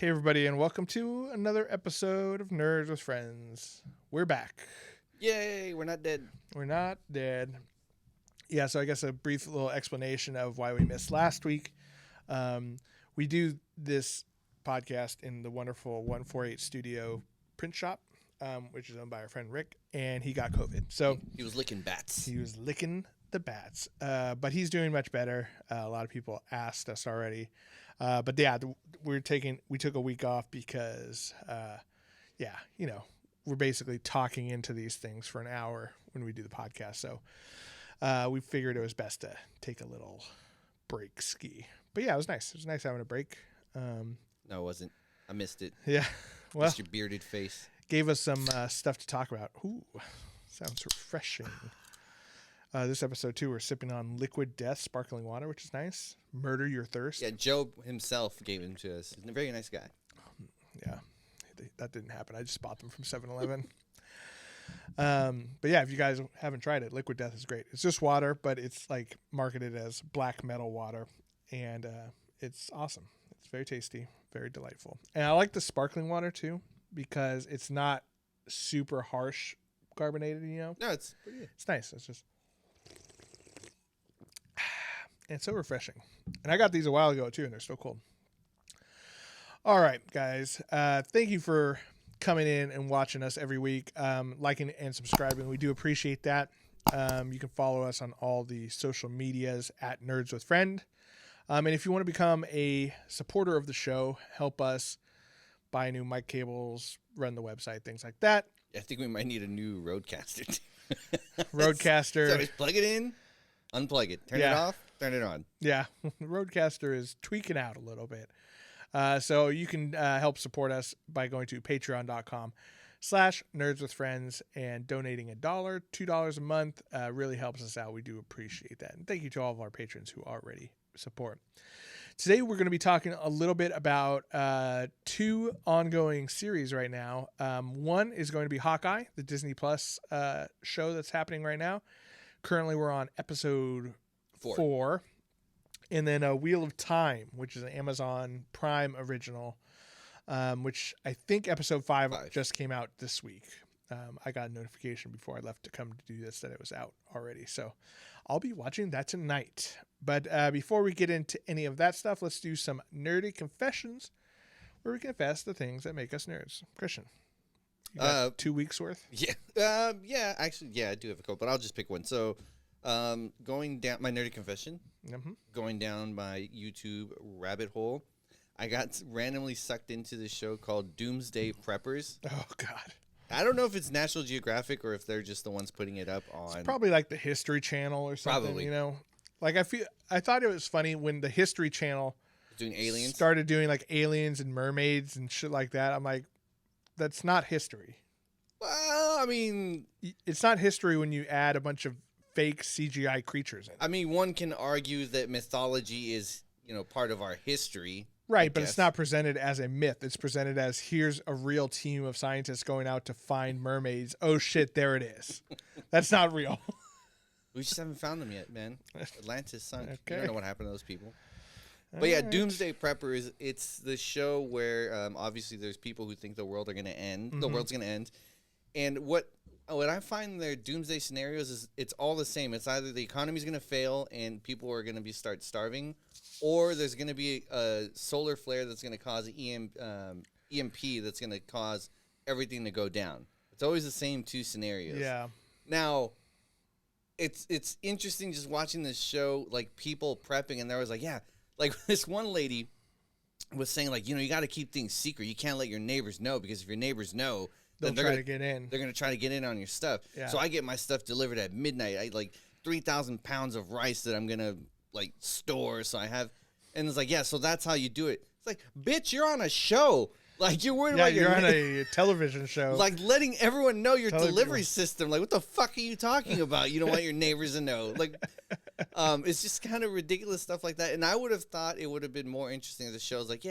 Hey, everybody, and welcome to another episode of Nerds with Friends. We're back. Yay, we're not dead. We're not dead. Yeah, so I guess a brief little explanation of why we missed last week. We do this podcast in the wonderful 148 Studio print shop, which is owned by our friend Rick, and he got COVID. So he was licking bats. He was licking the bats, but he's doing much better. A lot of people asked us already. But yeah, we took a week off because, we're basically talking into these things for an hour when we do the podcast. So we figured it was best to take a little break ski. But yeah, it was nice. It was nice having a break. No, it wasn't. I missed it. Yeah. Well, missed your bearded face. Gave us some stuff to talk about. Ooh, sounds refreshing. This episode, too, we're sipping on Liquid Death sparkling water, which is nice. Murder Your Thirst. Yeah, Joe himself gave them to us. He's a very nice guy. Yeah, that didn't happen. I just bought them from 7-Eleven. But yeah, if you guys haven't tried it, Liquid Death is great. It's just water, but it's like marketed as black metal water, and it's awesome. It's very tasty, very delightful. And I like the sparkling water, too, because it's not super harsh carbonated, No, it's pretty good. It's nice. It's just... And it's so refreshing. And I got these a while ago, too, and they're still cold. All right, guys. Thank you for coming in and watching us every week, liking and subscribing. We do appreciate that. You can follow us on all the social medias at Nerds with Friend. And if you want to become a supporter of the show, help us buy new mic cables, run the website, things like that. I think we might need a new Roadcaster. Roadcaster. So just plug it in, unplug it, turn it off, turn it on. Yeah, the Roadcaster is tweaking out a little bit. So you can help support us by going to patreon.com/nerdswithfriends and donating $1, $2 a month. Really helps us out. We do appreciate that. And thank you to all of our patrons who already support. Today we're going to be talking a little bit about two ongoing series right now. One is going to be Hawkeye, the Disney Plus show that's happening right now. Currently we're on episode 4. And then Wheel of Time, which is an Amazon Prime original, which I think episode 5 just came out this week. I got a notification before I left to come to do this that it was out already. So I'll be watching that tonight. But before we get into any of that stuff, let's do some nerdy confessions where we confess the things that make us nerds. Christian, you got 2 weeks worth? Yeah. Actually, I do have a couple, but I'll just pick one. So going down my nerdy confession, going down my YouTube rabbit hole, I got randomly sucked into this show called Doomsday Preppers. Oh, God. I don't know if it's National Geographic or if they're just the ones putting it up on. It's probably like the History Channel or something, Probably. you know? Like I thought it was funny when the History Channel Doing aliens? started doing like aliens and mermaids and shit like that. I'm like, that's not history. Well, I mean, It's not history when you add a bunch of fake CGI creatures in. I mean, one can argue that mythology is, part of our history. Right, but it's not presented as a myth. It's presented as here's a real team of scientists going out to find mermaids. Oh shit, there it is. That's not real. We just haven't found them yet, man. Atlantis sunk. Okay. You don't know what happened to those people. But yeah, Doomsday Prepper it's the show where obviously there's people who think the world are going to end. The world's going to end. And what I find in their doomsday scenarios is it's all the same. It's either the economy's going to fail and people are going to start starving, or there's going to be a solar flare that's going to cause EMP that's going to cause everything to go down. It's always the same two scenarios. Yeah. Now, it's interesting just watching this show, like people prepping, and there was like, like this one lady was saying like, you got to keep things secret. You can't let your neighbors know, because if your neighbors know, They're going to get in. They're going to try to get in on your stuff. Yeah. So I get my stuff delivered at midnight. I like 3,000 pounds of rice that I'm going to like store. So I have, and it's like, so that's how you do it. It's like, bitch, you're on a show. Like you're worried about you're on a television show. Like letting everyone know your delivery system. Like, what the fuck are you talking about? You don't want your neighbors to know. Like, it's just kind of ridiculous stuff like that. And I would have thought it would have been more interesting if the show's like,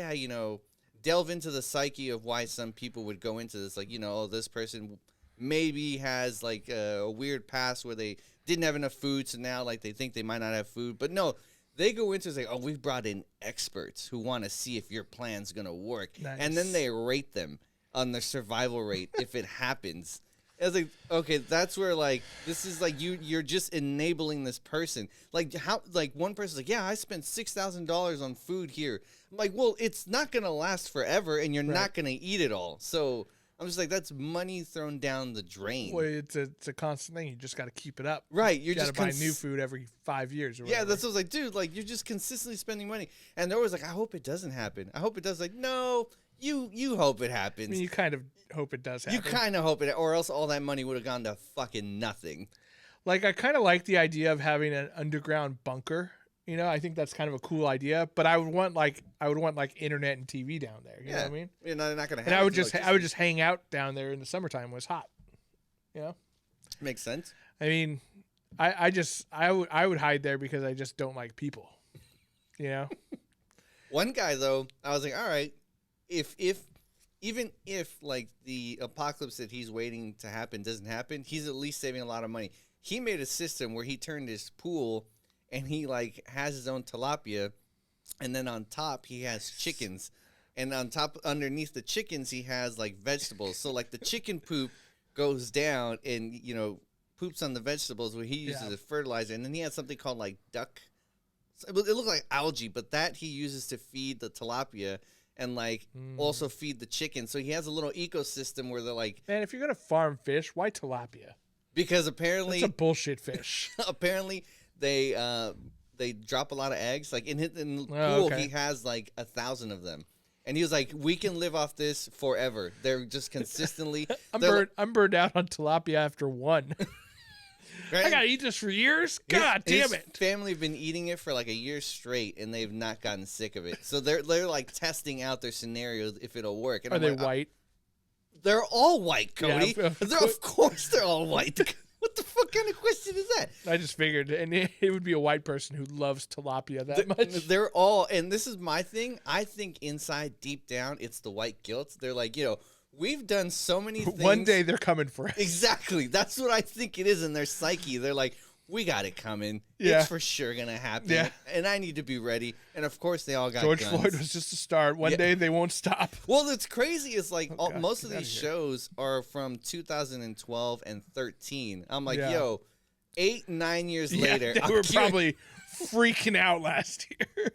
delve into the psyche of why some people would go into this. Like, this person maybe has like a weird past where they didn't have enough food, so now like they think they might not have food. But no, They go into it's like, oh, we've brought in experts who want to see if your plan's gonna work, Nice. and then they rate them on their survival rate if it happens. It's like, okay, that's where like this is like you're just enabling this person. Like how like one person's like, yeah, I spent $6,000 on food here. I'm like, well, it's not gonna last forever, and you're not gonna eat it all. So I'm just like, that's money thrown down the drain. Well, it's a constant thing. You just got to keep it up. Right, You got to buy new food every 5 years. Or yeah, that's what I was like, dude. Like you're just consistently spending money, and they're always like, I hope it doesn't happen. I hope it does. Like, no, you hope it happens. I mean, you kind of hope it does happen. You kind of hope it, or else all that money would have gone to fucking nothing. Like, I kind of like the idea of having an underground bunker. You know, I think that's kind of a cool idea. But I would want like internet and TV down there. You know what I mean? You're not gonna. And I would just hang out down there in the summertime when it's hot. You know, makes sense. I mean, I would hide there because I just don't like people. You know. One guy though, I was like, all right, even if like the apocalypse that he's waiting to happen doesn't happen, he's at least saving a lot of money. He made a system where he turned his pool, and he like has his own tilapia, and then on top he has chickens, and on top underneath the chickens he has like vegetables. So like the chicken poop goes down and poops on the vegetables where he uses as fertilizer, and then he has something called like duck. It looked like algae, but that he uses to feed the tilapia. And like also feed the chicken, so he has a little ecosystem where they're like, man, if you're gonna farm fish, why tilapia? Because apparently it's a bullshit fish. Apparently they drop a lot of eggs. Like in the pool, he has like 1,000 of them, and he was like, we can live off this forever. They're just consistently. I'm burned out on tilapia after one. Right? I gotta eat this for years. God damn it! His family have been eating it for like a year straight, and they've not gotten sick of it. So they're like testing out their scenarios if it'll work. And Are they white? They're all white, Cody. Yeah, of course they're all white. What the fuck kind of question is that? I just figured, and it would be a white person who loves tilapia that much. They're all, and this is my thing. I think inside, deep down, it's the white guilt. They're like, we've done so many things. One day they're coming for us. Exactly. That's what I think it is in their psyche. They're like, we got it coming. Yeah. It's for sure going to happen. Yeah. And I need to be ready. And of course, they all got George guns. Floyd was just a start. One day they won't stop. Well, it's crazy. It's like most of these shows are from 2012 and 13. I'm like, 8, 9 years later. They were probably freaking out last year.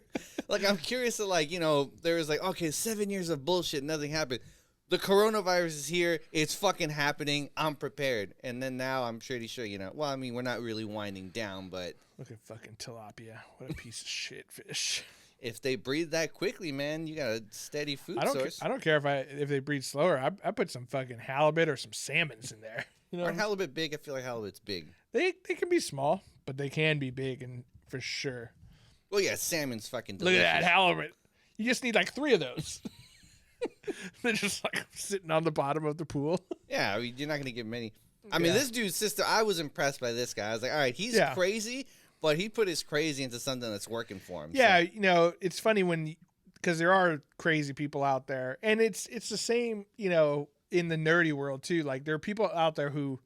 Like, I'm curious to there was like, okay, 7 years of bullshit. Nothing happened. The coronavirus is here. It's fucking happening. I'm prepared. And then now I'm pretty sure, well, I mean, we're not really winding down, but. Look at fucking tilapia. What a piece of shit fish. If they breathe that quickly, man, you got a steady food source. I don't care if they breathe slower. I put some fucking halibut or some salmons in there. Aren't halibut big? I feel like halibut's big. They can be small, but they can be big, and for sure. Well, yeah, salmon's fucking delicious. Look at that halibut. You just need like 3 of those. They're just like sitting on the bottom of the pool. Yeah, I mean, you're not going to get many. I mean, this dude's sister, I was impressed by this guy. I was like, all right, he's crazy, but he put his crazy into something that's working for him. Yeah, so. It's funny because there are crazy people out there, and it's the same, in the nerdy world too. Like there are people out there who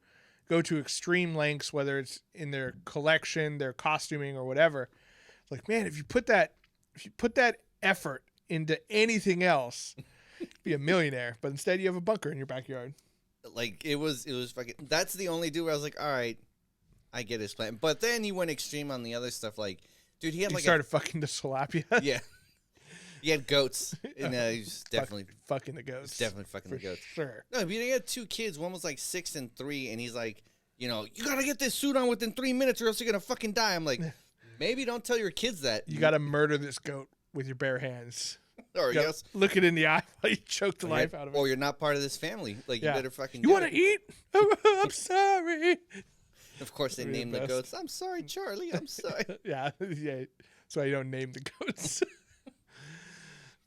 go to extreme lengths, whether it's in their collection, their costuming, or whatever. It's like, man, if you put that effort into anything else, you'd be a millionaire. But instead, you have a bunker in your backyard. Like it was fucking. That's the only dude where I was like, all right, I get his plan. But then he went extreme on the other stuff. Like, dude, he started fucking the tilapia. Yeah, he had goats, and he was definitely fucking the goats. Definitely fucking the goats. Sure. No, but he had 2 kids. One was like 6 and 3, and he's like, you gotta get this suit on within 3 minutes, or else you're gonna fucking die. I'm like, maybe don't tell your kids that. You gotta murder this goat with your bare hands. Or yes, look it in the eye while you choke the life out of it. Or you're not part of this family. Like you better fucking. You want to eat? I'm sorry. Of course, they name the goats. I'm sorry, Charlie. I'm sorry. yeah. That's why you don't name the goats.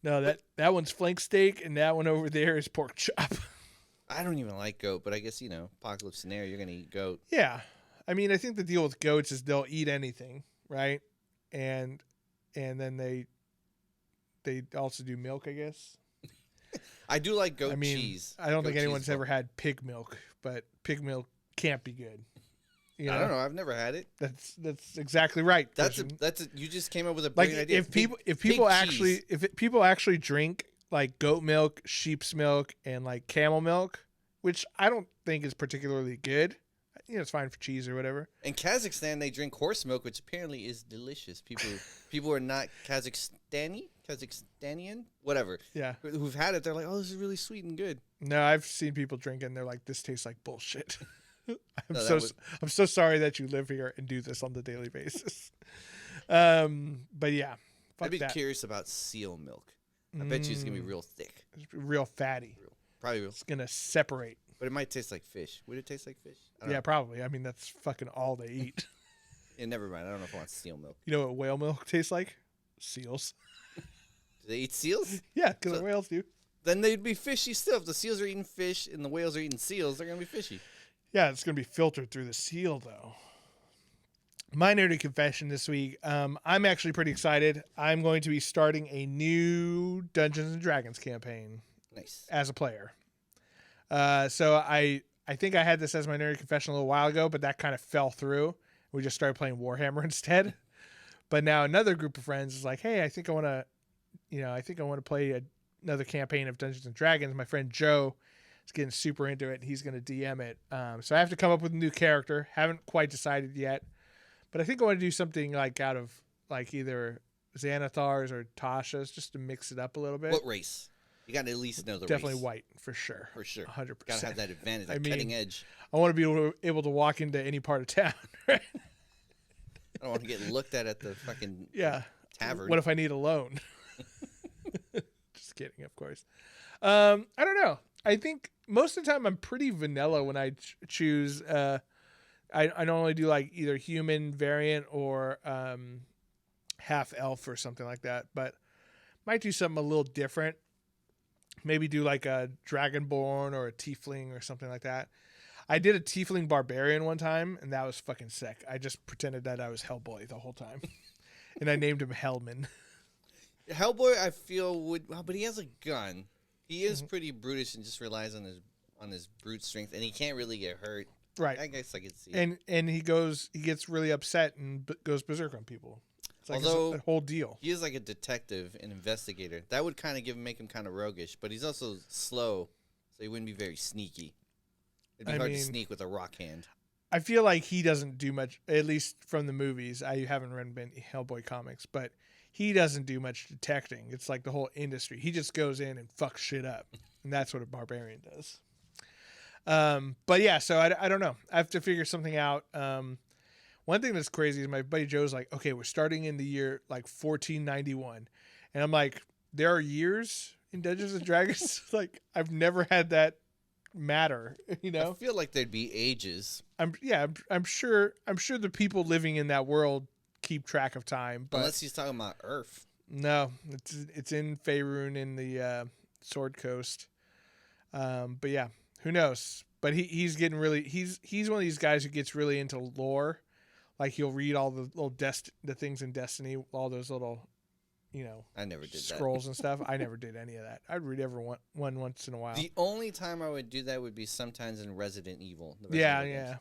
No, that one's flank steak, and that one over there is pork chop. I don't even like goat, but I guess apocalypse scenario, you're gonna eat goat. Yeah, I mean, I think the deal with goats is they'll eat anything, right? And then they also do milk, I guess. I do like goat cheese. I don't think anyone's ever had pig milk, but pig milk can't be good. You I don't know. I've never had it. That's exactly right. You just came up with a like brilliant idea. If people actually drink like goat milk, sheep's milk, and like camel milk, which I don't think is particularly good. It's fine for cheese or whatever. In Kazakhstan, they drink horse milk, which apparently is delicious. People are not Kazakhstanian, whatever. Yeah. Who've had it, they're like, oh, this is really sweet and good. No, I've seen people drink it and they're like, this tastes like bullshit. I'm so sorry that you live here and do this on the daily basis. But yeah, I'd be curious about seal milk. I bet you it's gonna be real thick, real fatty. Probably real. It's gonna separate. But it might taste like fish. Would it taste like fish? Yeah, probably. I mean, that's fucking all they eat. Yeah, never mind. I don't know if I want seal milk. You know what whale milk tastes like? Seals. Do they eat seals? Yeah, because the whales do. Then they'd be fishy still. If the seals are eating fish and the whales are eating seals, they're gonna be fishy. Yeah, it's gonna be filtered through the seal, though. My nerdy confession this week. I'm actually pretty excited. I'm going to be starting a new Dungeons and Dragons campaign. Nice. As a player. So I think I had this as my nerdy confession a little while ago, but that kind of fell through. We just started playing Warhammer instead. But now another group of friends is like, hey, I think I want to play another campaign of Dungeons and Dragons. My friend Joe is getting super into it. And he's going to DM it. So I have to come up with a new character. Haven't quite decided yet. But I think I want to do something like out of like either Xanathar's or Tasha's just to mix it up a little bit. What race? You got to at least know the Definitely race. white, for sure. For sure. 100%. Got to have that advantage, that cutting edge. I want to be able to walk into any part of town, right? I don't want to get looked at the fucking tavern. What if I need a loan? Just kidding, of course. I don't know. I think most of the time I'm pretty vanilla when I choose. I normally do like either human variant or half elf or something like that, but might do something a little different. Maybe do like a dragonborn or a tiefling or something like that. I did a tiefling barbarian one time, and that was fucking sick. I just pretended that I was Hellboy the whole time, and I named him Hellman. Hellboy, I feel would, but he has a gun. He is pretty brutish and just relies on his brute strength, and he can't really get hurt. Right. I guess I could see it. And he gets really upset and goes berserk on people. It's like a whole deal. He is like a detective and investigator. That would kind of make him kind of roguish, but he's also slow, so he wouldn't be very sneaky. It'd be hard to sneak with a rock hand. I feel like he doesn't do much, at least from the movies. I haven't read many Hellboy comics, but he doesn't do much detecting. It's like the whole industry. He just goes in and fucks shit up, and that's what a barbarian does. But yeah, so I don't know. I have to figure something out. One thing that's crazy is my buddy Joe's like, okay, we're starting in the year like 1491. And I'm like, there are years in Dungeons and Dragons? Like, I've never had that matter, you know? I feel like there'd be ages. I'm sure the people living in that world keep track of time. But unless he's talking about Earth. No, it's in Faerun in the Sword Coast. But yeah, who knows? But he's getting really he's one of these guys who gets really into lore. Like he'll read all the little the things in Destiny, all those little, I never did scrolls and stuff. I never did any of that. I'd read every one once in a while. The only time I would do that would be sometimes in Resident Evil. Yeah.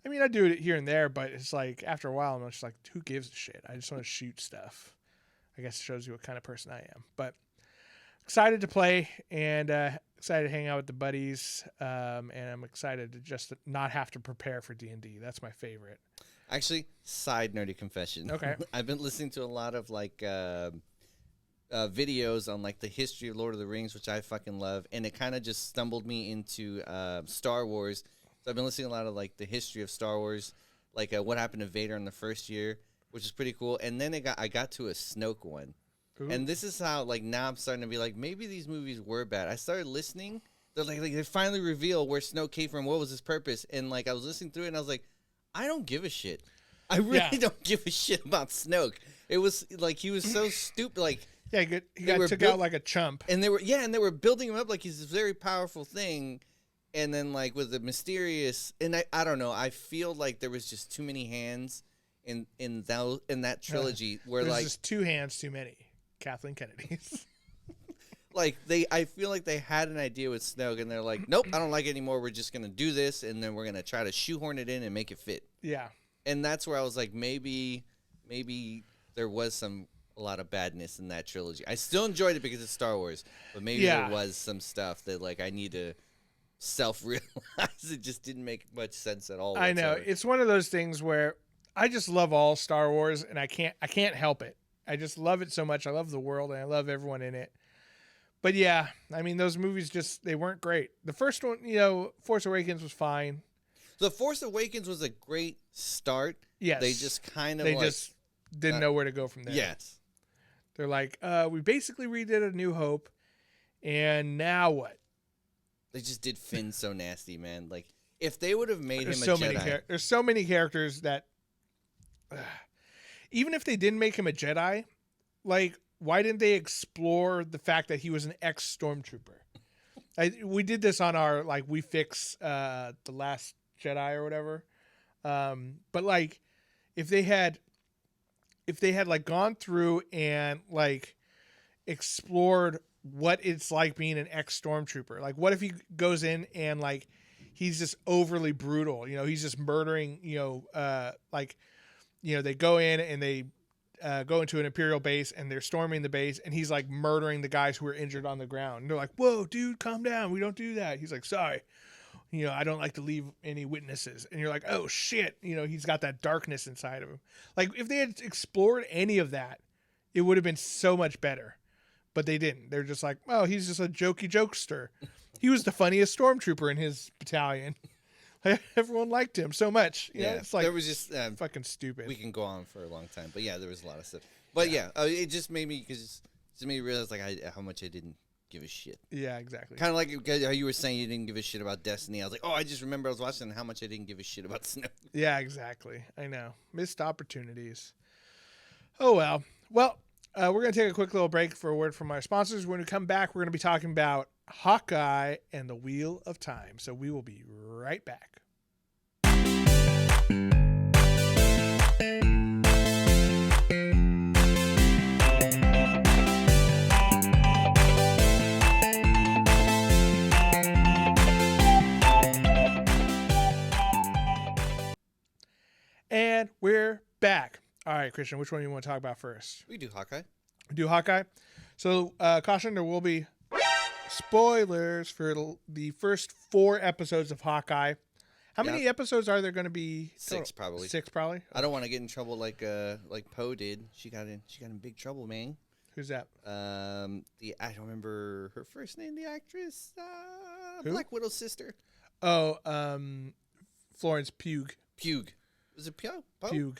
I mean, I do it here and there, but it's like after a while, I'm just like, who gives a shit? I just want to shoot stuff. I guess it shows you what kind of person I am. But excited to play and excited to hang out with the buddies, and I'm excited to just not have to prepare for D&D. That's my favorite. Actually, side nerdy confession. Okay. I've been listening to a lot of like videos on like the history of Lord of the Rings, which I fucking love, and it kind of just stumbled me into Star Wars. So I've been listening to a lot of like the history of Star Wars, like what happened to Vader in the first year, which is pretty cool. And then I got to a Snoke one. Ooh. And this is how like now I'm starting to be like, maybe these movies were bad. I started listening. They're like they finally reveal where Snoke came from, what was his purpose, and like I was listening through it and I was like, I don't give a shit. I really don't give a shit about Snoke. It was like he was so stupid. Like he got took out like a chump. And they were building him up like he's this very powerful thing. And then like with the mysterious, and I don't know. I feel like there was just too many hands in that trilogy where there's like just two hands too many. Kathleen Kennedy's. Like I feel like they had an idea with Snoke, and they're like, nope, I don't like it anymore. We're just gonna do this, and then we're gonna try to shoehorn it in and make it fit. Yeah. And that's where I was like, maybe there was a lot of badness in that trilogy. I still enjoyed it because it's Star Wars, but maybe there was some stuff that like I need to self-realize it just didn't make much sense at all. I know. It's one of those things where I just love all Star Wars, and I can't help it. I just love it so much. I love the world, and I love everyone in it. But yeah, I mean, those movies they weren't great. The first one, Force Awakens was fine. The Force Awakens was a great start. Yes. They just kind of just didn't know where to go from there. Yes. They're like, we basically redid A New Hope, and now what? They just did Finn so nasty, man. Like, if they would have made him a Jedi. There's so many characters that, even if they didn't make him a Jedi, like, why didn't they explore the fact that he was an ex-Stormtrooper? We did this on our, like, We Fix The Last Jedi or whatever. But, like, if they had, like, gone through and, like, explored what it's like being an ex-Stormtrooper. Like, what if he goes in and, like, he's just overly brutal? He's just murdering, they go in and they go into an Imperial base and they're storming the base and he's like murdering the guys who are injured on the ground. And they're like, whoa, dude, calm down. We don't do that. He's like, sorry. I don't like to leave any witnesses. And you're like, oh shit. He's got that darkness inside of him. Like if they had explored any of that, it would have been so much better, but they didn't. They're just like, oh, he's just a jokester. He was the funniest Stormtrooper in his battalion. Everyone liked him so much. It's like there was just fucking stupid. We can go on for a long time, but yeah, there was a lot of stuff. But it just made me realize like how much I didn't give a shit. Yeah, exactly. Kind of like how you were saying you didn't give a shit about Destiny. I was like, oh, I just remember I was watching how much I didn't give a shit about Snow. Yeah, exactly. I know, missed opportunities. Oh well. Well, we're gonna take a quick little break for a word from our sponsors. When we come back, we're gonna be talking about Hawkeye and the Wheel of Time. So we will be right back. And we're back. All right, Christian, which one do you want to talk about first? We do Hawkeye. Do Hawkeye. So, caution, there will be spoilers for the first 4 episodes of Hawkeye. How many episodes are there going to be? 6 probably. 6 probably. I don't want to get in trouble like Poe did. She got in big trouble, man. Who's that? I don't remember her first name. The actress, Who? Black Widow's sister. Oh, Florence Pugh. Was it Pugh? Pugh.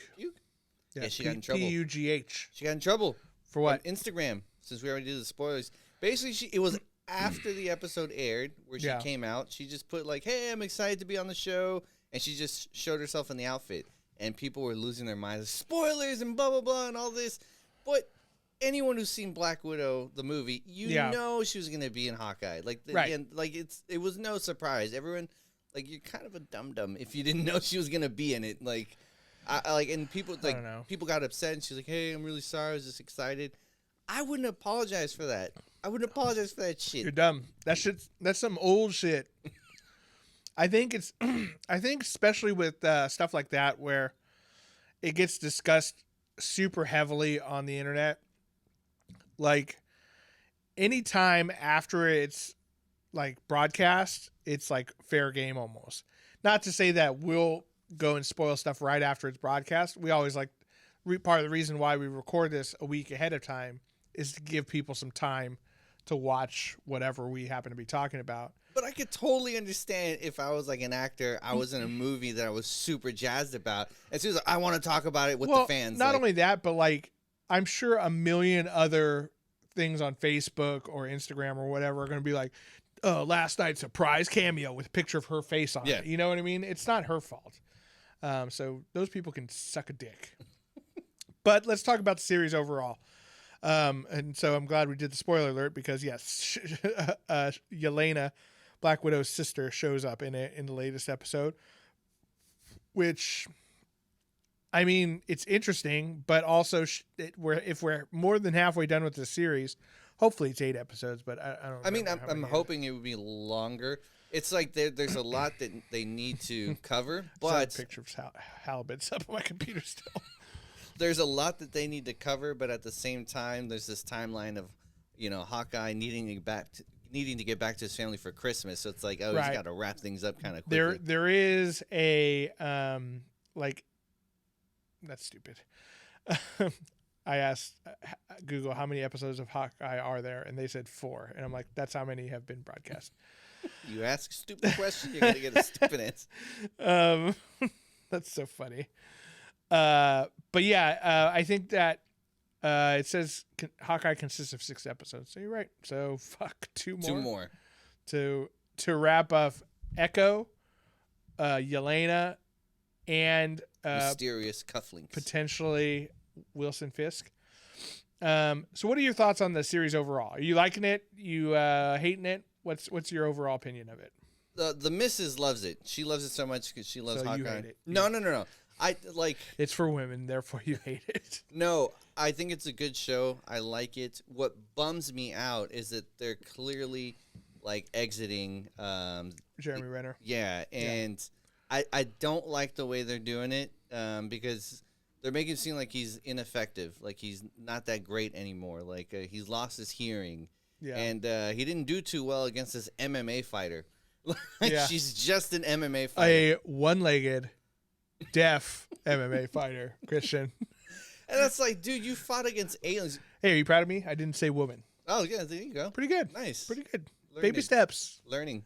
Yeah, she got in trouble. P-U-G-H. She got in trouble for what? On Instagram. Since we already did the spoilers, basically it was after the episode aired where she came out. She just put like, "Hey, I'm excited to be on the show," and she just showed herself in the outfit, and people were losing their minds. Spoilers and blah blah blah and all this, but anyone who's seen Black Widow the movie, know she was gonna be in Hawkeye. And it was no surprise. Everyone, like, you're kind of a dum-dum if you didn't know she was gonna be in it. Like, and people people got upset, and she's like, "Hey, I'm really sorry. I was just excited." I wouldn't apologize for that. I wouldn't apologize for that shit. You're dumb. That's some old shit. I think especially with stuff like that where it gets discussed super heavily on the internet, like anytime after it's like broadcast, it's like fair game almost. Not to say that we'll go and spoil stuff right after it's broadcast. We always like part of the reason why we record this a week ahead of time is to give people some time to watch whatever we happen to be talking about. But I could totally understand if I was like an actor, I was in a movie that I was super jazzed about, and so I want to talk about it with the fans. Not only that, but like I'm sure a million other things on Facebook or Instagram or whatever are going to be like, "Oh, last night's surprise cameo with a picture of her face on it." You know what I mean? It's not her fault. So those people can suck a dick. But let's talk about the series overall. And so I'm glad we did the spoiler alert because yes, Yelena, Black Widow's sister, shows up in the latest episode, which, I mean, it's interesting, but also if we're more than halfway done with the series, Hopefully it's 8 episodes, but I don't. I mean, remember how I'm many hoping it would be longer. It's like there's a lot that they need to cover, I have a but picture of halibut's up on my computer still. there's a lot that they need to cover. But at the same time, there's this timeline of, Hawkeye needing to get back to his family for Christmas. So it's like, he's got to wrap things up kind of quickly. There is a like, that's stupid. I asked Google how many episodes of Hawkeye are there, and they said 4, and I'm like, that's how many have been broadcast. You ask a stupid question, you're gonna get a stupid answer. That's so funny. But yeah, I think that it says Hawkeye consists of 6 episodes. So you're right. So fuck 2 more. 2 more to wrap up Echo, Yelena, and mysterious cufflinks. Potentially Wilson Fisk. So what are your thoughts on the series overall? Are you liking it? You hating it? What's your overall opinion of it? The missus loves it. She loves it so much because she loves So Hawkeye. you hate it. No. I like. It's for women, therefore you hate it. No, I think it's a good show. I like it. What bums me out is that they're clearly like exiting Jeremy Renner. Yeah, and I don't like the way they're doing it because they're making it seem like he's ineffective, like he's not that great anymore, like he's lost his hearing, and he didn't do too well against this MMA fighter. She's just an MMA fighter. A one-legged, deaf MMA fighter, Christian. And that's like, dude, you fought against aliens. Hey, are you proud of me? I didn't say woman. Oh, yeah, there you go. Pretty good. Nice. Pretty good. Learning. Baby steps. Learning.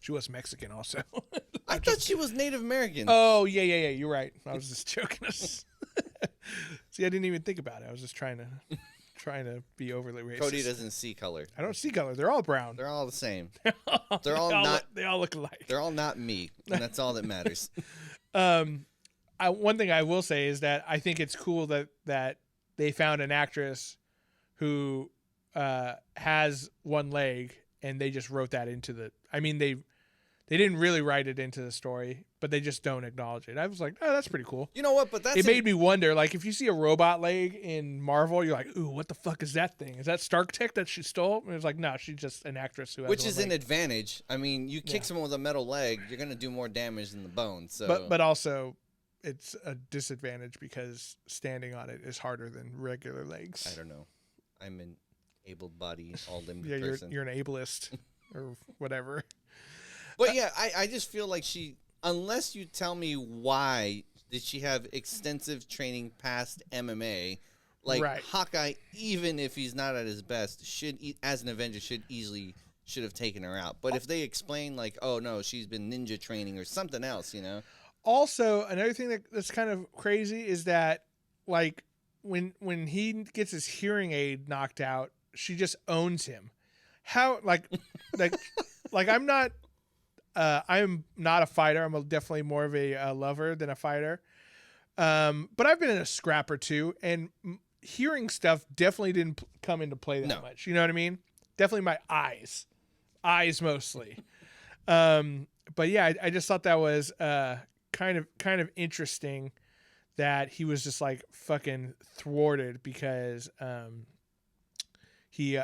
She was Mexican also. I thought she was Native American. Oh, yeah. You're right. I was just joking. See, I didn't even think about it. I was just trying to be overly racist. Cody doesn't see color. I don't see color. They're all brown. They're all the same. They all look alike. They're all not me, and that's all that matters. One thing I will say is that I think it's cool that they found an actress who has one leg, and they just wrote that into the. I mean, they didn't really write it into the story, but they just don't acknowledge it. I was like, oh, that's pretty cool. You know what? But it made me wonder. Like, if you see a robot leg in Marvel, you're like, ooh, what the fuck is that thing? Is that Stark Tech that she stole? And it's like, no, she's just an actress who has. Which is an advantage. I mean, you kick someone with a metal leg, you're gonna do more damage than the bone. So, but also, it's a disadvantage because standing on it is harder than regular legs. I don't know. I'm an able-bodied, all-limbed yeah, person. You're an ableist or whatever. But yeah, I just feel like unless you tell me why did she have extensive training past MMA, like Hawkeye, even if he's not at his best, as an Avenger should have taken her out. But if they explain like, oh no, she's been ninja training or something else, Also, another thing that's kind of crazy is that like when he gets his hearing aid knocked out, she just owns him. How like I'm not a fighter. I'm definitely more of a lover than a fighter. But I've been in a scrap or two, and hearing stuff definitely didn't come into play that much. You know what I mean? Definitely my eyes mostly. But yeah, I just thought that was kind of interesting that he was just like fucking thwarted because he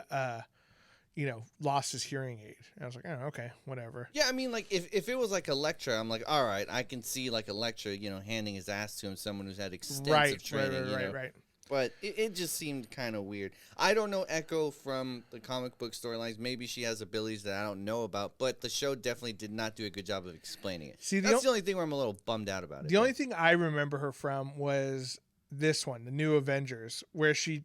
lost his hearing aid. And I was like, oh, okay, whatever. Yeah, I mean, like, if it was like Elektra, I'm like, all right, I can see, like, Elektra, handing his ass to him, someone who's had extensive training. Right. But it just seemed kind of weird. I don't know Echo from the comic book storylines. Maybe she has abilities that I don't know about, but the show definitely did not do a good job of explaining it. See, that's the only thing where I'm a little bummed out about it. The only thing I remember her from was this one, the New Avengers, where she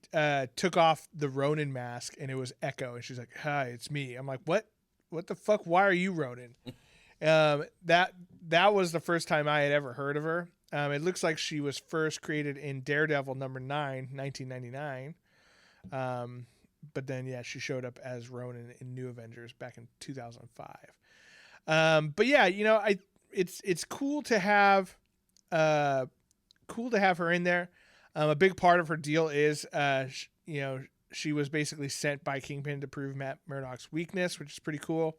took off the Ronin mask and it was Echo, and she's like, "Hi, it's me." I'm like, "What the fuck? Why are you Ronin?" That was the first time I had ever heard of her. It looks like she was first created in Daredevil number 9, 1999. But then yeah, she showed up as Ronin in New Avengers back in 2005. But yeah, it's cool to have her in there. A big part of her deal is, she was basically sent by Kingpin to prove Matt Murdock's weakness, which is pretty cool.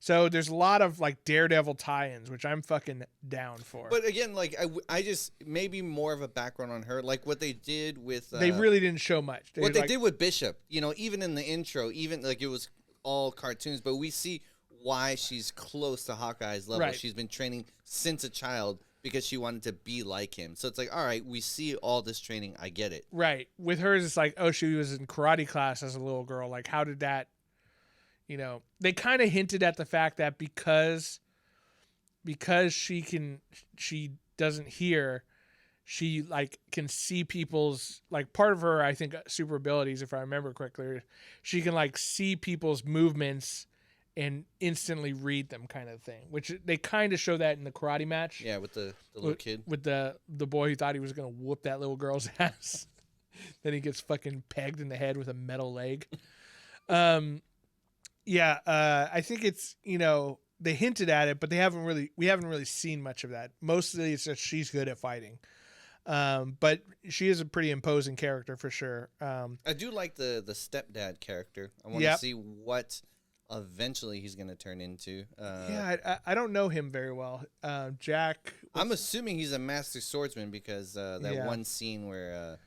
So there's a lot of like Daredevil tie-ins, which I'm fucking down for. But again, like I just maybe more of a background on her, like what they did with. They really didn't show much. What they did with Bishop, you know, even in the intro, even like it was all cartoons, but we see why she's close to Hawkeye's level. Right. She's been training since a child because she wanted to be like him. So it's like, all right, we see all this training. I get it. Right. With hers, it's like, oh, she was in karate class as a little girl. Like, how did that? You know, they kind of hinted at the fact that because she doesn't hear, she like can see people's, like, part of her, I think, super abilities, if I remember correctly, she can like see people's movements and instantly read them, kind of thing, which they kind of show that in the karate match. Yeah, with the little kid. With the boy who thought he was going to whoop that little girl's ass. Then he gets fucking pegged in the head with a metal leg. Yeah, I think it's, you know, they hinted at it, but we haven't really seen much of that. Mostly it's just she's good at fighting. But she is a pretty imposing character for sure. I do like the stepdad character. I want to see what eventually he's going to turn into. I don't know him very well. Jack. I'm assuming he's a master swordsman because that one scene where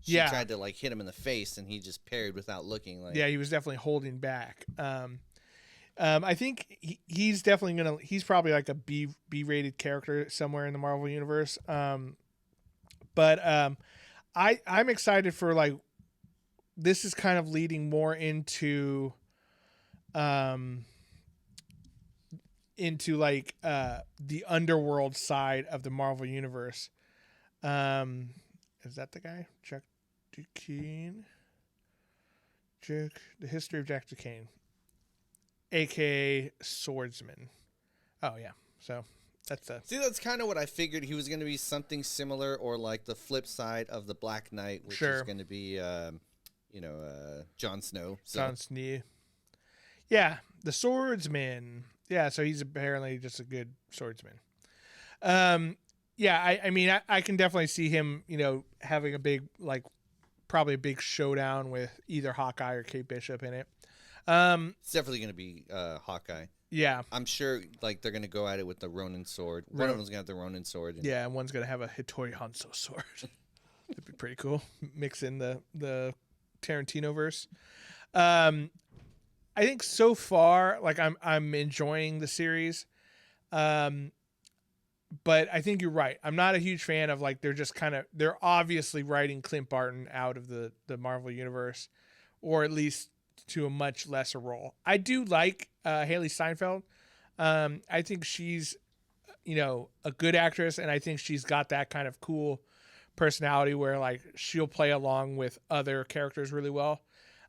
she tried to like hit him in the face and he just parried without looking. Like, yeah, he was definitely holding back. I think he's definitely he's probably like a B-rated character somewhere in the Marvel universe. But I'm excited for, like, this is kind of leading more into like the underworld side of the Marvel universe. Is that the guy? Jack Duquesne? The History of Jack Duquesne, aka Swordsman. Oh yeah, so that's kind of what I figured. He was going to be something similar, or like the flip side of the Black Knight, which is going to be, Jon Snow. So. Jon Snow. Yeah, the Swordsman. Yeah, so he's apparently just a good swordsman. Yeah, I mean, I can definitely see him, you know, having a big, like, probably a big showdown with either Hawkeye or Kate Bishop in it. It's definitely going to be Hawkeye. Yeah. I'm sure, like, they're going to go at it with the Ronin sword. One of them's going to have the Ronin sword. Yeah, and one's going to have a Hattori Hanzo sword. That'd be pretty cool. Mix in the Tarantino verse. I think so far, like, I'm enjoying the series. But I think you're right. I'm not a huge fan of, like, they're obviously writing Clint Barton out of the Marvel universe, or at least to a much lesser role. I do like Haley Steinfeld. I think she's, you know, a good actress, and I think she's got that kind of cool personality where, like, she'll play along with other characters really well.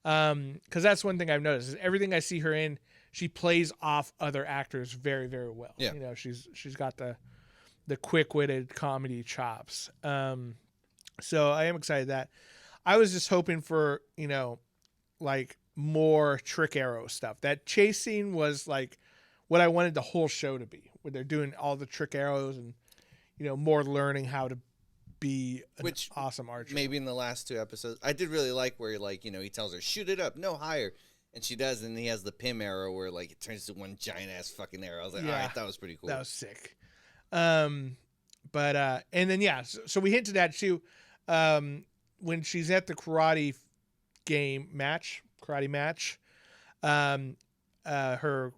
Because that's one thing I've noticed is everything I see her in, she plays off other actors very, very well. Yeah. You know, she's got the quick-witted comedy chops. So I am excited that I was just hoping for, you know, like, more trick arrow stuff. That chase scene was like what I wanted the whole show to be, where they're doing all the trick arrows and, you know, more learning how to be an awesome archer. Maybe in the last 2 episodes, I did really like where, like, you know, he tells her, shoot it up, no higher. And she does, and he has the Pym arrow where, like, it turns to one giant ass fucking arrow. I was like, all right, that was pretty cool. That was sick. And then, so we hinted at too, when she's at the karate match, her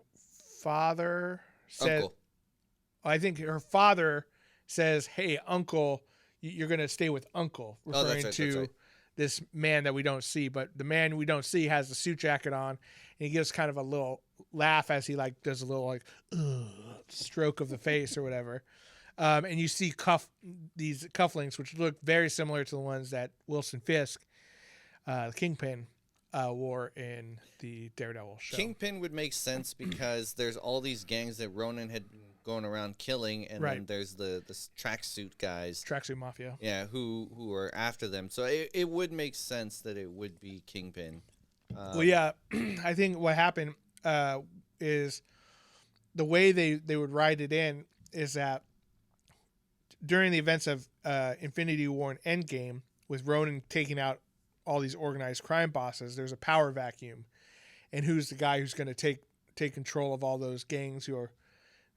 father said, Uncle. I think her father says, hey, uncle, you're going to stay with uncle, referring to this man that we don't see, but the man we don't see has the suit jacket on, and he gives kind of a little laugh as he, like, does a little, like, stroke of the face or whatever. And you see these cufflinks, which look very similar to the ones that Wilson Fisk, the Kingpin, wore in the Daredevil show. Kingpin would make sense because there's all these gangs that Ronin had been going around killing, and then there's the tracksuit guys. Tracksuit Mafia. Yeah, who are after them. So it would make sense that it would be Kingpin. Well, yeah, I think what happened is the way they would write it in is that during the events of Infinity War and Endgame, with Ronin taking out all these organized crime bosses, there's a power vacuum. And who's the guy who's going to take control of all those gangs who are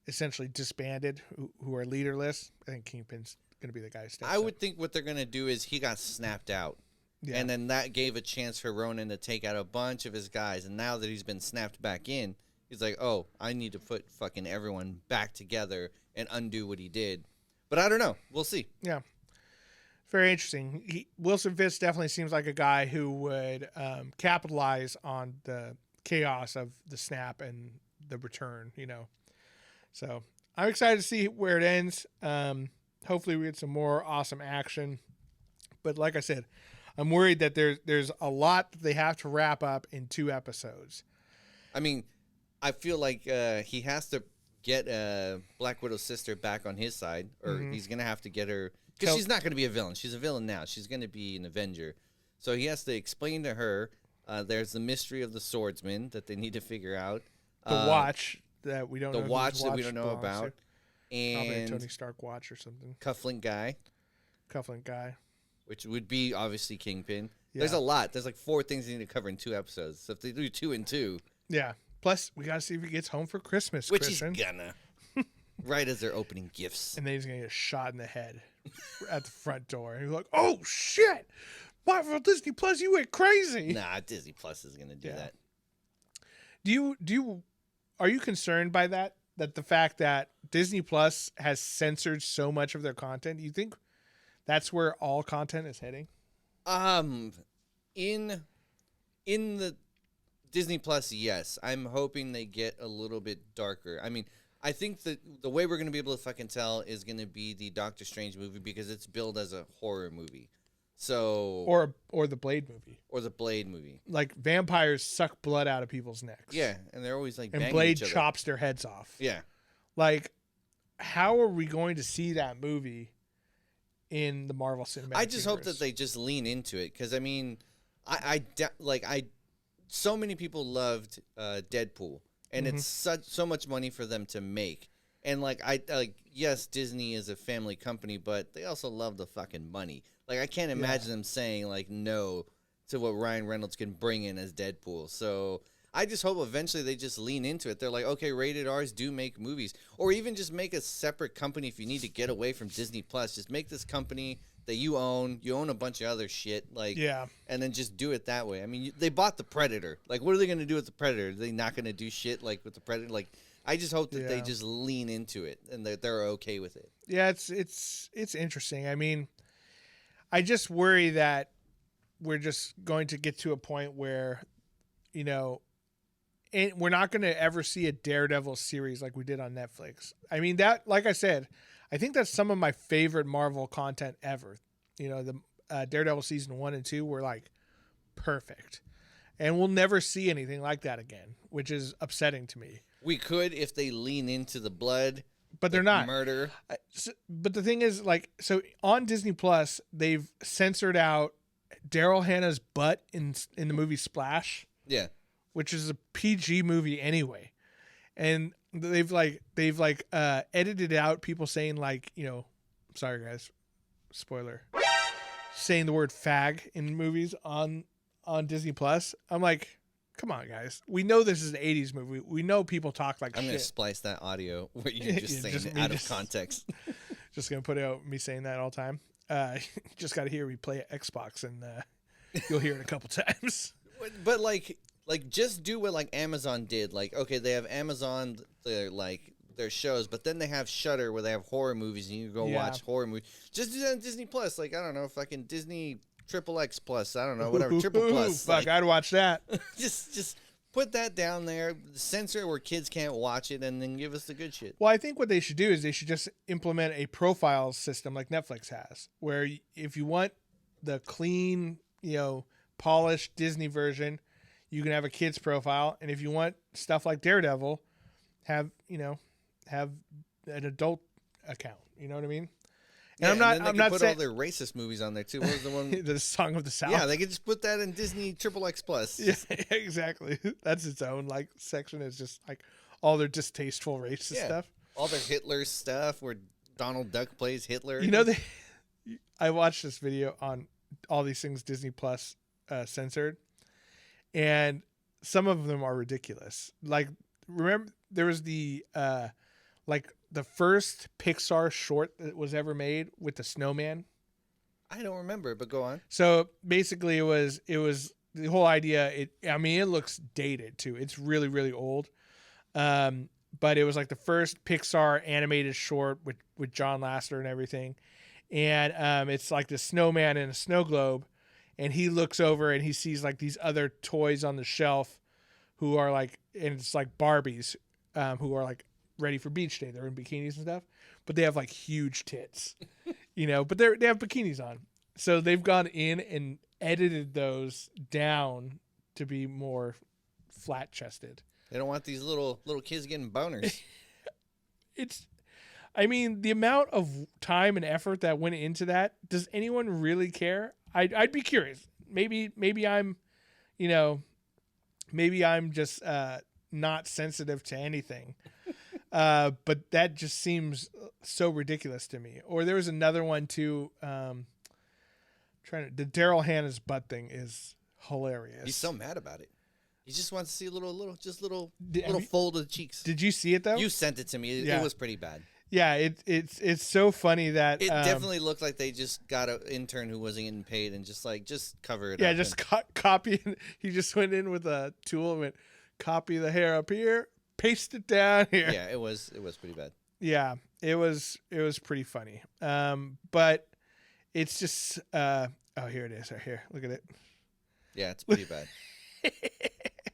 essentially disbanded, who are leaderless. I think Kingpin's going to be the guy who steps I up. would think what they're going to do is he got snapped out. Yeah. And then that gave a chance for Ronan to take out a bunch of his guys. And now that he's been snapped back in, he's like, oh, I need to put fucking everyone back together and undo what he did. But I don't know. We'll see. Yeah. Very interesting. Wilson Fisk definitely seems like a guy who would capitalize on the chaos of the snap and the return, you know. So I'm excited to see where it ends. Hopefully we get some more awesome action. But like I said, I'm worried that there's a lot that they have to wrap up in 2 episodes. I mean, I feel like he has to get Black Widow's sister back on his side, or he's going to have to get her, because she's not going to be a villain. She's a villain now. She's going to be an Avenger. So he has to explain to her there's the mystery of the swordsman that they need to figure out. The watch that we don't know. The watch that we don't know about. Probably a And Tony Stark watch or something. Cufflink guy. Which would be obviously Kingpin. Yeah. There's a lot. There's like 4 things they need to cover in 2 episodes. So if they do 2 and 2. Yeah. Plus, we got to see if he gets home for Christmas, Which Christian. he's gonna. Right as they're opening gifts. And then he's going to get shot in the head at the front door. And he's like, oh, shit. Marvel Disney Plus, you went crazy. Nah, Disney Plus is going to do that. Are you concerned by that? That the fact that Disney Plus has censored so much of their content, do you think that's where all content is heading? In the Disney Plus, yes. I'm hoping they get a little bit darker. I mean, I think that the way we're going to be able to fucking tell is going to be the Doctor Strange movie, because it's billed as a horror movie. So or the Blade movie. Or the Blade movie. Like vampires suck blood out of people's necks. Yeah, and they're always like and Blade chops their heads off. Yeah. Like, how are we going to see that movie in the Marvel Cinematic I just hope Universe? that they just lean into it, because I mean, so many people loved Deadpool, and it's so much money for them to make. And yes, Disney is a family company, but they also love the fucking money. Like, I can't imagine them saying like no to what Ryan Reynolds can bring in as Deadpool. So I just hope eventually they just lean into it. They're like, okay, rated R's do make movies, or even just make a separate company if you need to get away from Disney Plus. Just make this company that you own a bunch of other shit, and then just do it that way. I mean, they bought the Predator. Like, what are they going to do with the Predator? Are they not going to do shit like with the Predator? Like, I just hope that they just lean into it and that they're okay with it. Yeah, it's interesting. I mean, I just worry that we're just going to get to a point where, you know, and we're not going to ever see a Daredevil series like we did on Netflix. I mean, that, like I said, I think that's some of my favorite Marvel content ever. You know, the Daredevil season 1 and 2 were like perfect, and we'll never see anything like that again, which is upsetting to me. We could if they lean into the blood, but they're not. Murder. But the thing is, like, so on Disney Plus, they've censored out Daryl Hannah's butt in the movie Splash. Yeah, which is a PG movie anyway, and they've edited out people saying, like, you know, sorry guys, spoiler, saying the word fag in movies on Disney Plus. I'm like, come on guys, we know this is an 80s movie. We know people talk like I'm shit. Gonna splice that audio where you're just saying it out of context. Just gonna put out me saying that all the time. Just gotta hear me play Xbox, and you'll hear it a couple times. But like just do what like Amazon did. Like, okay, they have Amazon, their shows, but then they have Shudder where they have horror movies, and you can go watch horror movies. Just do that on Disney Plus. Like, I don't know, fucking Disney XXX Plus. I don't know, whatever, Triple Plus. Fuck, I'd watch that. just put that down there, censor where kids can't watch it, and then give us the good shit. Well, I think what they should do is they should just implement a profile system like Netflix has, where if you want the clean, you know, polished Disney version, you can have a kid's profile, and if you want stuff like Daredevil, have an adult account. You know what I mean? And yeah, I'm not put saying all their racist movies on there too. What was the one? The Song of the South. Yeah, they could just put that in Disney XXX Plus. Yeah, exactly. That's its own like section. Is just like all their distasteful racist stuff. All their Hitler stuff where Donald Duck plays Hitler. You know, I watched this video on all these things Disney Plus censored, and some of them are ridiculous. Like remember there was the like the first Pixar short that was ever made with the snowman. I don't remember, but go on. So basically, it was the whole idea. It looks dated too. It's really really old. But it was like the first Pixar animated short with John Lasseter and everything, and it's like the snowman in a snow globe, and he looks over and he sees like these other toys on the shelf, who are like, and it's like Barbies, who are like ready for beach day. They're in bikinis and stuff, but they have like huge tits, but they have bikinis on. So they've gone in and edited those down to be more flat chested. They don't want these little kids getting boners. The amount of time and effort that went into that, does anyone really care? I'd be curious. Maybe I'm, maybe I'm just not sensitive to anything. But that just seems so ridiculous to me. Or there was another one too. The Daryl Hannah's butt thing is hilarious. He's so mad about it. He just wants to see a little fold of the cheeks. Did you see it though? You sent it to me. It was pretty bad. Yeah, it's so funny that it definitely looked like they just got an intern who wasn't getting paid and just cover it. Yeah, just copy. He just went in with a tool and went copy the hair up here, paste it down here. Yeah, it was pretty bad. Yeah, it was pretty funny. But it's just here it is right here. Look at it. Yeah, it's pretty bad.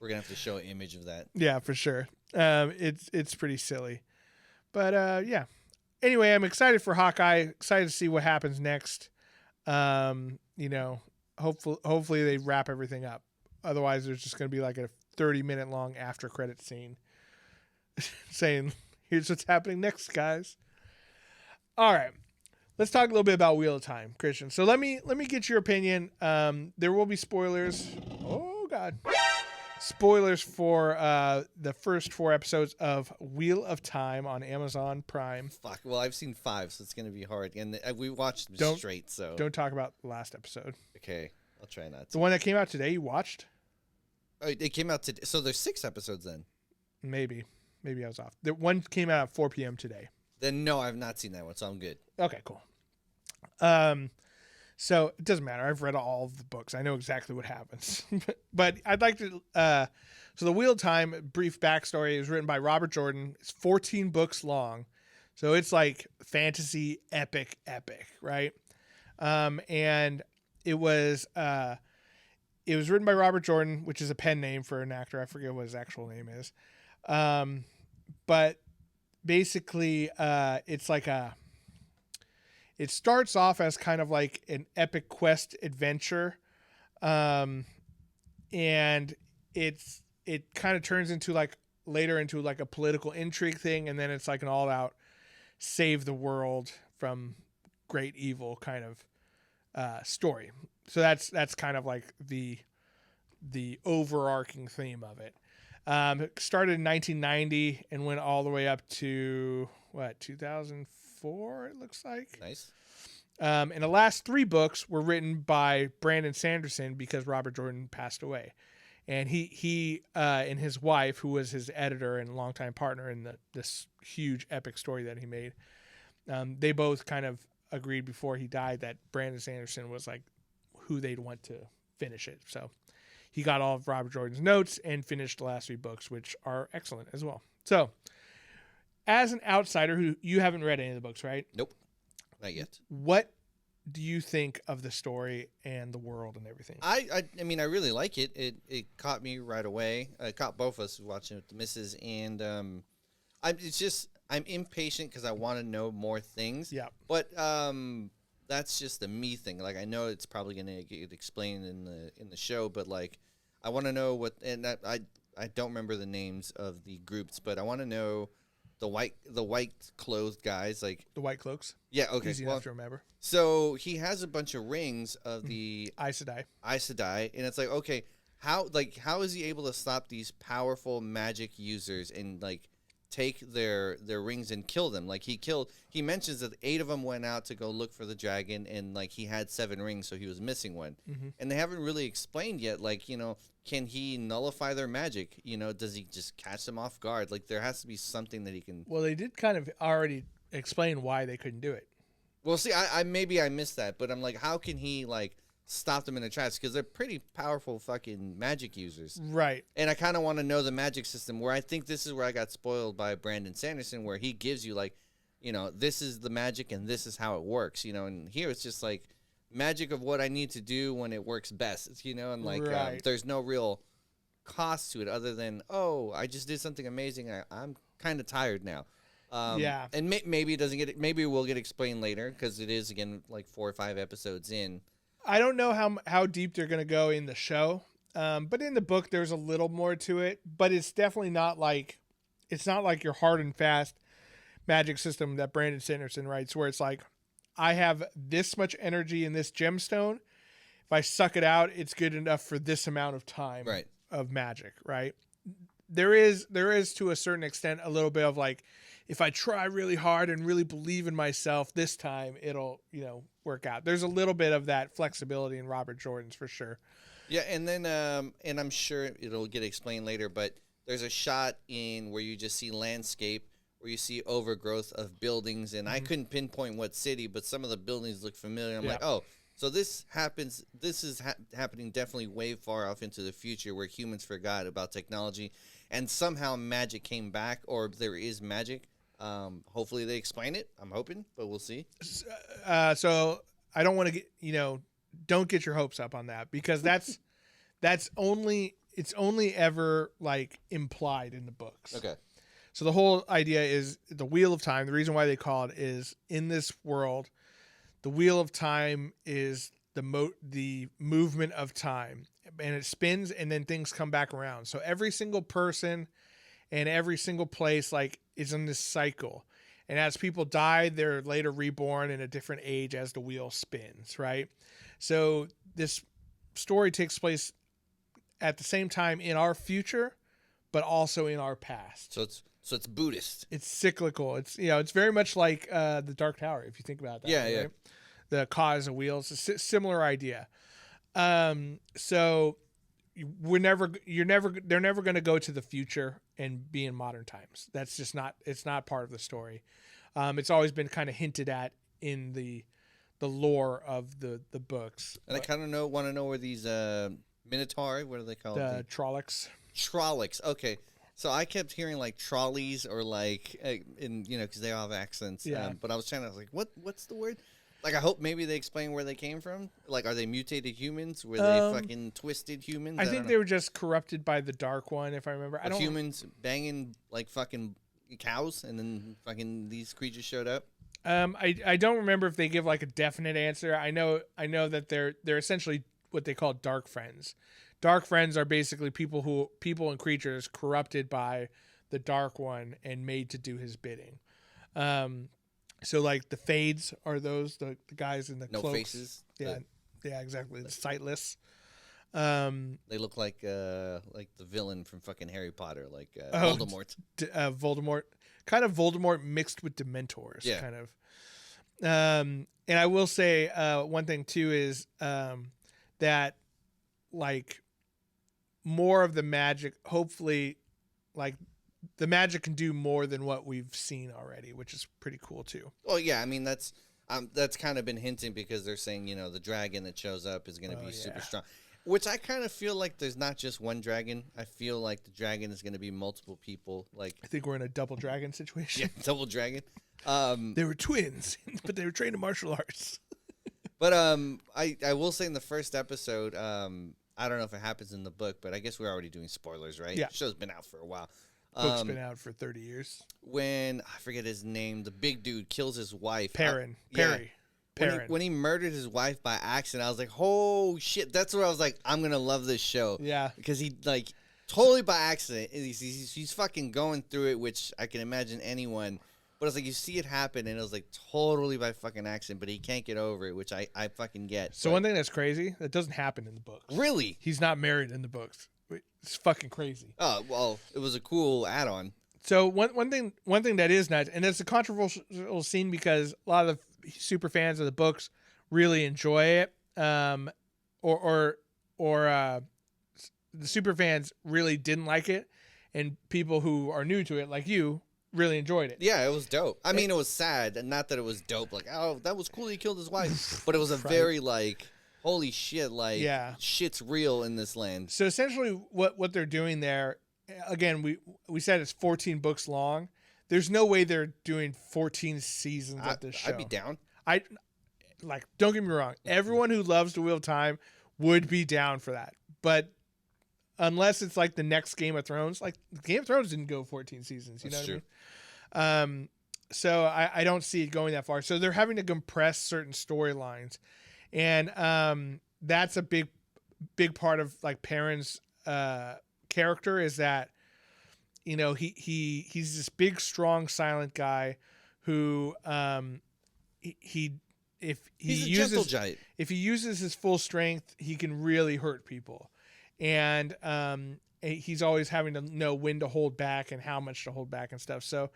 We're gonna have to show an image of that. Yeah, for sure. It's pretty silly. But yeah. Anyway, I'm excited for Hawkeye. Excited to see what happens next. Hopefully they wrap everything up. Otherwise, there's just going to be like a 30-minute long after credit scene saying, "Here's what's happening next, guys." All right. Let's talk a little bit about Wheel of Time, Christian. So let me get your opinion. There will be spoilers. Oh God. Spoilers for the first 4 episodes of Wheel of Time on Amazon Prime. Fuck. Well, I've seen 5, so it's going to be hard. And we watched them straight, so... Don't talk about the last episode. Okay. I'll try not to. The one that came out today, you watched? Oh, it came out today. So there's 6 episodes then? Maybe I was off. The one came out at 4 p.m. today. Then no, I've not seen that one, so I'm good. Okay, cool. So it doesn't matter. I've read all of the books. I know exactly what happens. But I'd like to... So the Wheel of Time, brief backstory, is written by Robert Jordan. It's 14 books long. So it's like fantasy epic, right? And it was written by Robert Jordan, which is a pen name for an actor. I forget what his actual name is. But basically, it's like it starts off as kind of like an epic quest adventure. And it kind of turns into like later into like a political intrigue thing. And then it's like an all out save the world from great evil kind of story. So that's kind of like the overarching theme of it. It started in 1990 and went all the way up to 2004, it looks like. Nice. And the last 3 books were written by Brandon Sanderson because Robert Jordan passed away. And he and his wife, who was his editor and longtime partner in this huge epic story that he made, they both kind of agreed before he died that Brandon Sanderson was like who they'd want to finish it. So he got all of Robert Jordan's notes and finished the last 3 books, which are excellent as well. So as an outsider who you haven't read any of the books, right? Nope. Not yet. What do you think of the story and the world and everything? I mean, I really like it. It caught me right away. It caught both of us watching it with the missus, and I'm impatient because I want to know more things. Yeah. But that's just the me thing. Like, I know it's probably gonna get explained in the show, but like, I want to know what. And I don't remember the names of the groups, but I want to know the white clothed guys, like the white cloaks. Yeah. Okay. Easy enough to remember. So he has a bunch of rings of the Aes Sedai, and it's like, okay, how is he able to stop these powerful magic users and like take their rings and kill them. Like he mentions that 8 of them went out to go look for the dragon, and like he had 7 rings, so he was missing one. Mm-hmm. And they haven't really explained yet, like, can he nullify their magic? Does he just catch them off guard? Like, there has to be something that he can. Well, they did kind of already explain why they couldn't do it. Well, see, I maybe I missed that, but I'm like, how can he like stop them in their tracks? Because they're pretty powerful fucking magic users, right? And I kind of want to know the magic system. Where I think this is where I got spoiled by Brandon Sanderson, where he gives you like, this is the magic and this is how it works, and here it's just like magic of what I need to do when it works best, and like right. There's no real cost to it other than, oh, I just did something amazing. I'm kind of tired now. Yeah, and maybe it doesn't get. Maybe it will get explained later because it is again like 4 or 5 episodes in. I don't know how deep they're gonna go in the show, but in the book there's a little more to it. But it's definitely not like your hard and fast magic system that Brandon Sanderson writes, where it's like, I have this much energy in this gemstone. If I suck it out, it's good enough for this amount of time Right. of magic. Right. There is to a certain extent a little bit of like, if I try really hard and really believe in myself this time, it'll, work out. There's a little bit of that flexibility in Robert Jordan's for sure. Yeah, and then and I'm sure it'll get explained later, but there's a shot in where you just see landscape, where you see overgrowth of buildings, and I couldn't pinpoint what city, but some of the buildings look familiar. I'm like, oh, so this happens. This is happening definitely way far off into the future, where humans forgot about technology, and somehow magic came back, or there is magic. Hopefully they explain it. I'm hoping, but we'll see. So I don't want to get, don't get your hopes up on that, because it's only ever like implied in the books. Okay. So the whole idea is the Wheel of Time. The reason why they call it is, in this world, the Wheel of Time is the movement of time, and it spins and then things come back around. So every single person and every single place like is in this cycle. And as people die, they're later reborn in a different age as the wheel spins, right? So this story takes place at the same time in our future, but also in our past. So it's Buddhist. It's cyclical. It's it's very much like the Dark Tower, if you think about that. Yeah, right? yeah. The cause of wheels, a similar idea. So they're never going to go to the future and be in modern times. That's just not. It's not part of the story. It's always been kind of hinted at in the lore of the books. And I kind of want to know where these Minotaur, what are they called? The Trollocs. Trollocs. Okay. So I kept hearing like trolleys or like, because they all have accents. Yeah. But I was like, what's the word? Like, I hope maybe they explain where they came from. Like, are they mutated humans? Were they fucking twisted humans? I think they were just corrupted by the Dark One, if I remember. I don't humans banging like fucking cows, and then fucking these creatures showed up. I don't remember if they give like a definite answer. I know that they're essentially what they call dark friends. Dark friends are basically people and creatures corrupted by the Dark One and made to do his bidding. So like the Fades are those the guys in the no cloaks. Faces. Yeah, exactly. The sightless. They look like the villain from fucking Harry Potter, like Voldemort. Voldemort, kind of Voldemort mixed with Dementors, yeah. kind of. And I will say one thing too is that like more of the magic, hopefully, like the magic can do more than what we've seen already, which is pretty cool too. Well, yeah, I mean that's kind of been hinting, because they're saying the dragon that shows up is going to be super strong. Which I kind of feel like there's not just one dragon. I feel like the dragon is going to be multiple people. Like, I think we're in a double dragon situation. Yeah, double dragon. They were twins, but they were trained in martial arts. But I will say in the first episode, I don't know if it happens in the book, but I guess we're already doing spoilers, right? Yeah. The show's been out for a while. Book's been out for 30 years. When, I forget his name, the big dude kills his wife. Perrin. When he murdered his wife by accident, I was like, oh, shit. That's where I was like, I'm going to love this show. Yeah. Because he, like, totally by accident. He's fucking going through it, which I can imagine anyone. But it's like, you see it happen, and it was like totally by fucking accident, but he can't get over it, which I fucking get. So one thing that's crazy, that doesn't happen in the books. Really? He's not married in the books. It's fucking crazy. Oh, well, it was a cool add-on. So one thing that is nice, and it's a controversial scene because a lot of the super fans of the books really enjoy it, or the super fans really didn't like it, and people who are new to it, like you, really enjoyed it. Yeah, it was dope. I mean, it was sad, and not that it was dope. Like, oh, that was cool. He killed his wife, but it was a very like, holy shit, like, shit's real in this land. So essentially, what they're doing there, again, we said it's 14 books long. There's no way they're doing 14 seasons of this show. I'd be down. Don't get me wrong. Everyone who loves The Wheel of Time would be down for that, but unless it's like the next Game of Thrones, like Game of Thrones didn't go 14 seasons. You know what I mean? So I don't see it going that far. So they're having to compress certain storylines, and that's a big part of like Perrin's character is that, you know, he's this big, strong, silent guy who if he uses his full strength, he can really hurt people. And he's always having to know when to hold back and how much to hold back and stuff. So,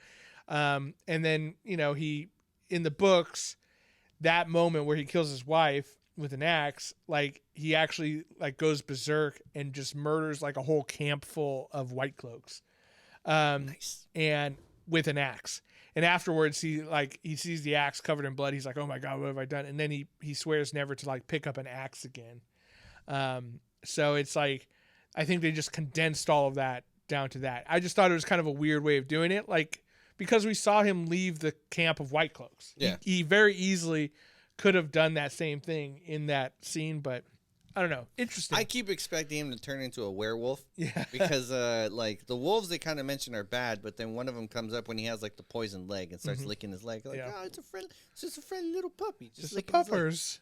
and then, you know, he, in the books, that moment where he kills his wife with an axe, like he actually like goes berserk and just murders like a whole camp full of white cloaks. Nice. And with an axe. And afterwards he sees the axe covered in blood. He's like, oh my God, what have I done? And then he swears never to like pick up an axe again. So it's like, I think they just condensed all of that down to that. I just thought it was kind of a weird way of doing it. Like, because we saw him leave the camp of white cloaks. Yeah. He very easily could have done that same thing in that scene, but I don't know. Interesting. I keep expecting him to turn into a werewolf. Yeah. Because, like, the wolves they kind of mention are bad, but then one of them comes up when he has, like, the poisoned leg and starts licking his leg. Like, oh, it's just a friendly little puppy. Just the puppers.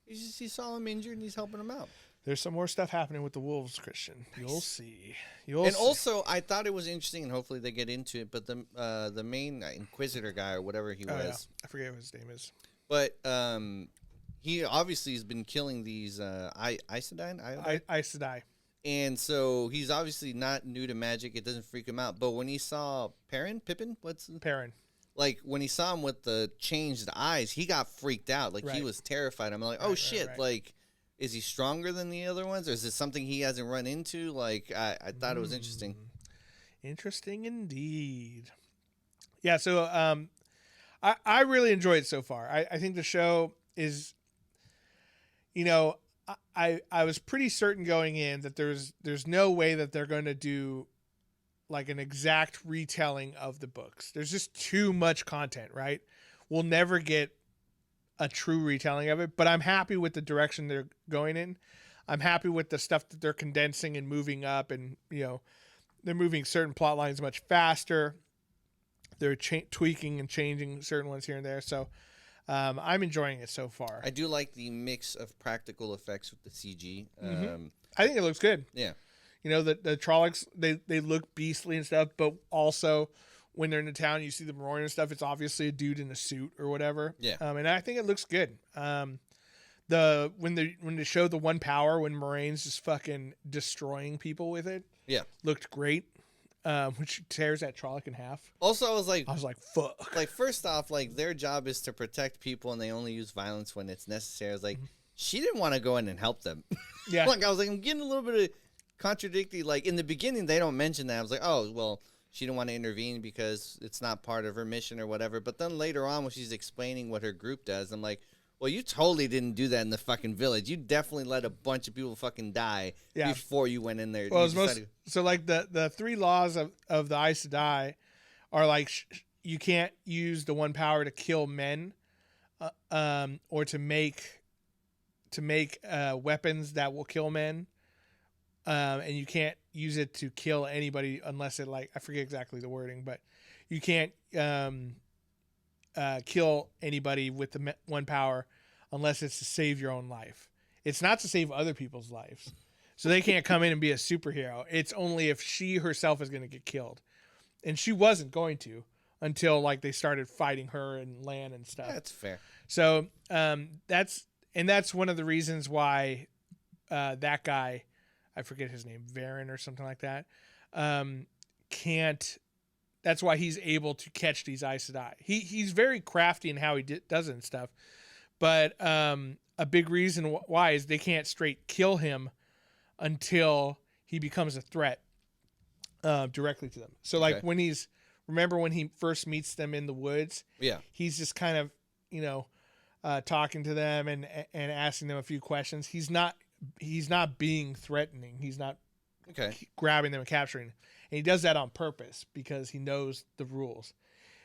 He saw him injured and he's helping him out. There's some more stuff happening with the wolves, Christian. Nice. You'll see. Also, I thought it was interesting, and hopefully they get into it, but the main Inquisitor guy or whatever he was. Yeah. I forget what his name is. But he obviously has been killing these Aes Sedai. And so he's obviously not new to magic. It doesn't freak him out. But when he saw Perrin, like when he saw him with the changed eyes, he got freaked out. Like he was terrified. I'm like, oh shit! Right. Like, is he stronger than the other ones, or is it something he hasn't run into? Like, I thought it was interesting. Interesting indeed. Yeah. So I really enjoyed it so far. I think the show is, you know, I was pretty certain going in that there's no way that they're going to do like an exact retelling of the books. There's just too much content, right? We'll never get a true retelling of it, but I'm happy with the direction they're going in. I'm happy with the stuff that they're condensing and moving up, and, you know, they're moving certain plot lines much faster. They're tweaking and changing certain ones here and there. So I'm enjoying it so far. I do like the mix of practical effects with the CG. I think it looks good. Yeah. You know, the Trollocs, they look beastly and stuff, but also when they're in the town, you see them roaring and stuff. It's obviously a dude in a suit or whatever. Yeah. And I think it looks good. When they show the one power, when Moraine's just fucking destroying people with it. Yeah. Looked great. Which tears that Trolloc in half. Also, I was like, fuck. Like, first off, like, their job is to protect people, and they only use violence when it's necessary. I was like, she didn't want to go in and help them. Yeah. Like, I was like, I'm getting a little bit of contradictory. Like, in the beginning, they don't mention that. I was like, oh, well, she didn't want to intervene because it's not part of her mission or whatever. But then later on, when she's explaining what her group does, I'm like, well, you totally didn't do that in the fucking village. You definitely let a bunch of people fucking die before you went in there. Well, so like the three laws of the Aes Sedai are like you can't use the one power to kill men, or to make weapons that will kill men, and you can't use it to kill anybody unless it, like, I forget exactly the wording, but you can't kill anybody with the one power unless it's to save your own life. It's not to save other people's lives. So they can't come in and be a superhero. It's only if she herself is going to get killed. And she wasn't going to until, like, they started fighting her and Lan and stuff. That's fair. So that's one of the reasons why that guy, I forget his name, Varen or something like that, that's why he's able to catch these Aes Sedai. He's very crafty in how he does it and stuff. But a big reason why is they can't straight kill him until he becomes a threat directly to them. So like when remember when he first meets them in the woods? Yeah. He's just kind of, talking to them and asking them a few questions. He's not being threatening. He's not grabbing them and capturing them. And he does that on purpose because he knows the rules.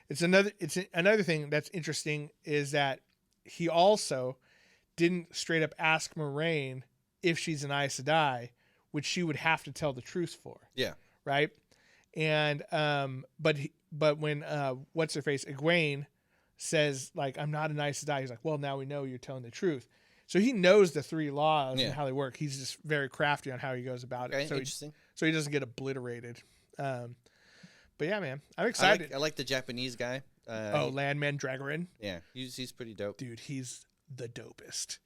It's another thing that's interesting is that he also didn't straight up ask Moraine if she's an Aes Sedai, which she would have to tell the truth for. Yeah. Right. And but when what's her face Egwene says like I'm not an Aes Sedai, he's like, well, now we know you're telling the truth. So he knows the 3 laws and how they work. He's just very crafty on how he goes about it. So interesting. So he doesn't get obliterated. But yeah, man, I'm excited. I like the Japanese guy. Landman Dragorin. Yeah, he's pretty dope. Dude, he's the dopest.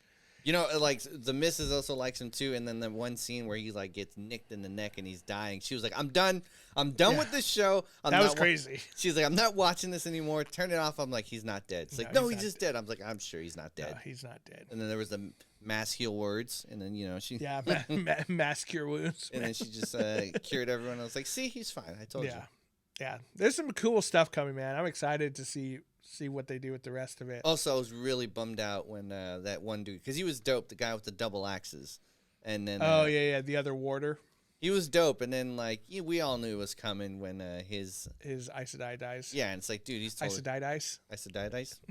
Like the missus also likes him too. And then the one scene where he like gets nicked in the neck and he's dying. She was like, "I'm done. I'm done with this show." That was crazy. She's like, "I'm not watching this anymore. Turn it off." I'm like, "He's not dead." It's like, "No, he's just dead." I'm like, "I'm sure he's not dead." No, he's not dead. And then there was the mass heal words, and then she mass cure wounds. And then she just cured everyone. I was like, "See, he's fine. I told you." Yeah. There's some cool stuff coming, man. I'm excited to see what they do with the rest of it. Also, I was really bummed out when that one dude, because he was dope, the guy with the double axes. And then the other warder. He was dope, and then we all knew it was coming when his Aes Sedai dies. Yeah, and it's like, dude, he's totally Aes Sedai dies.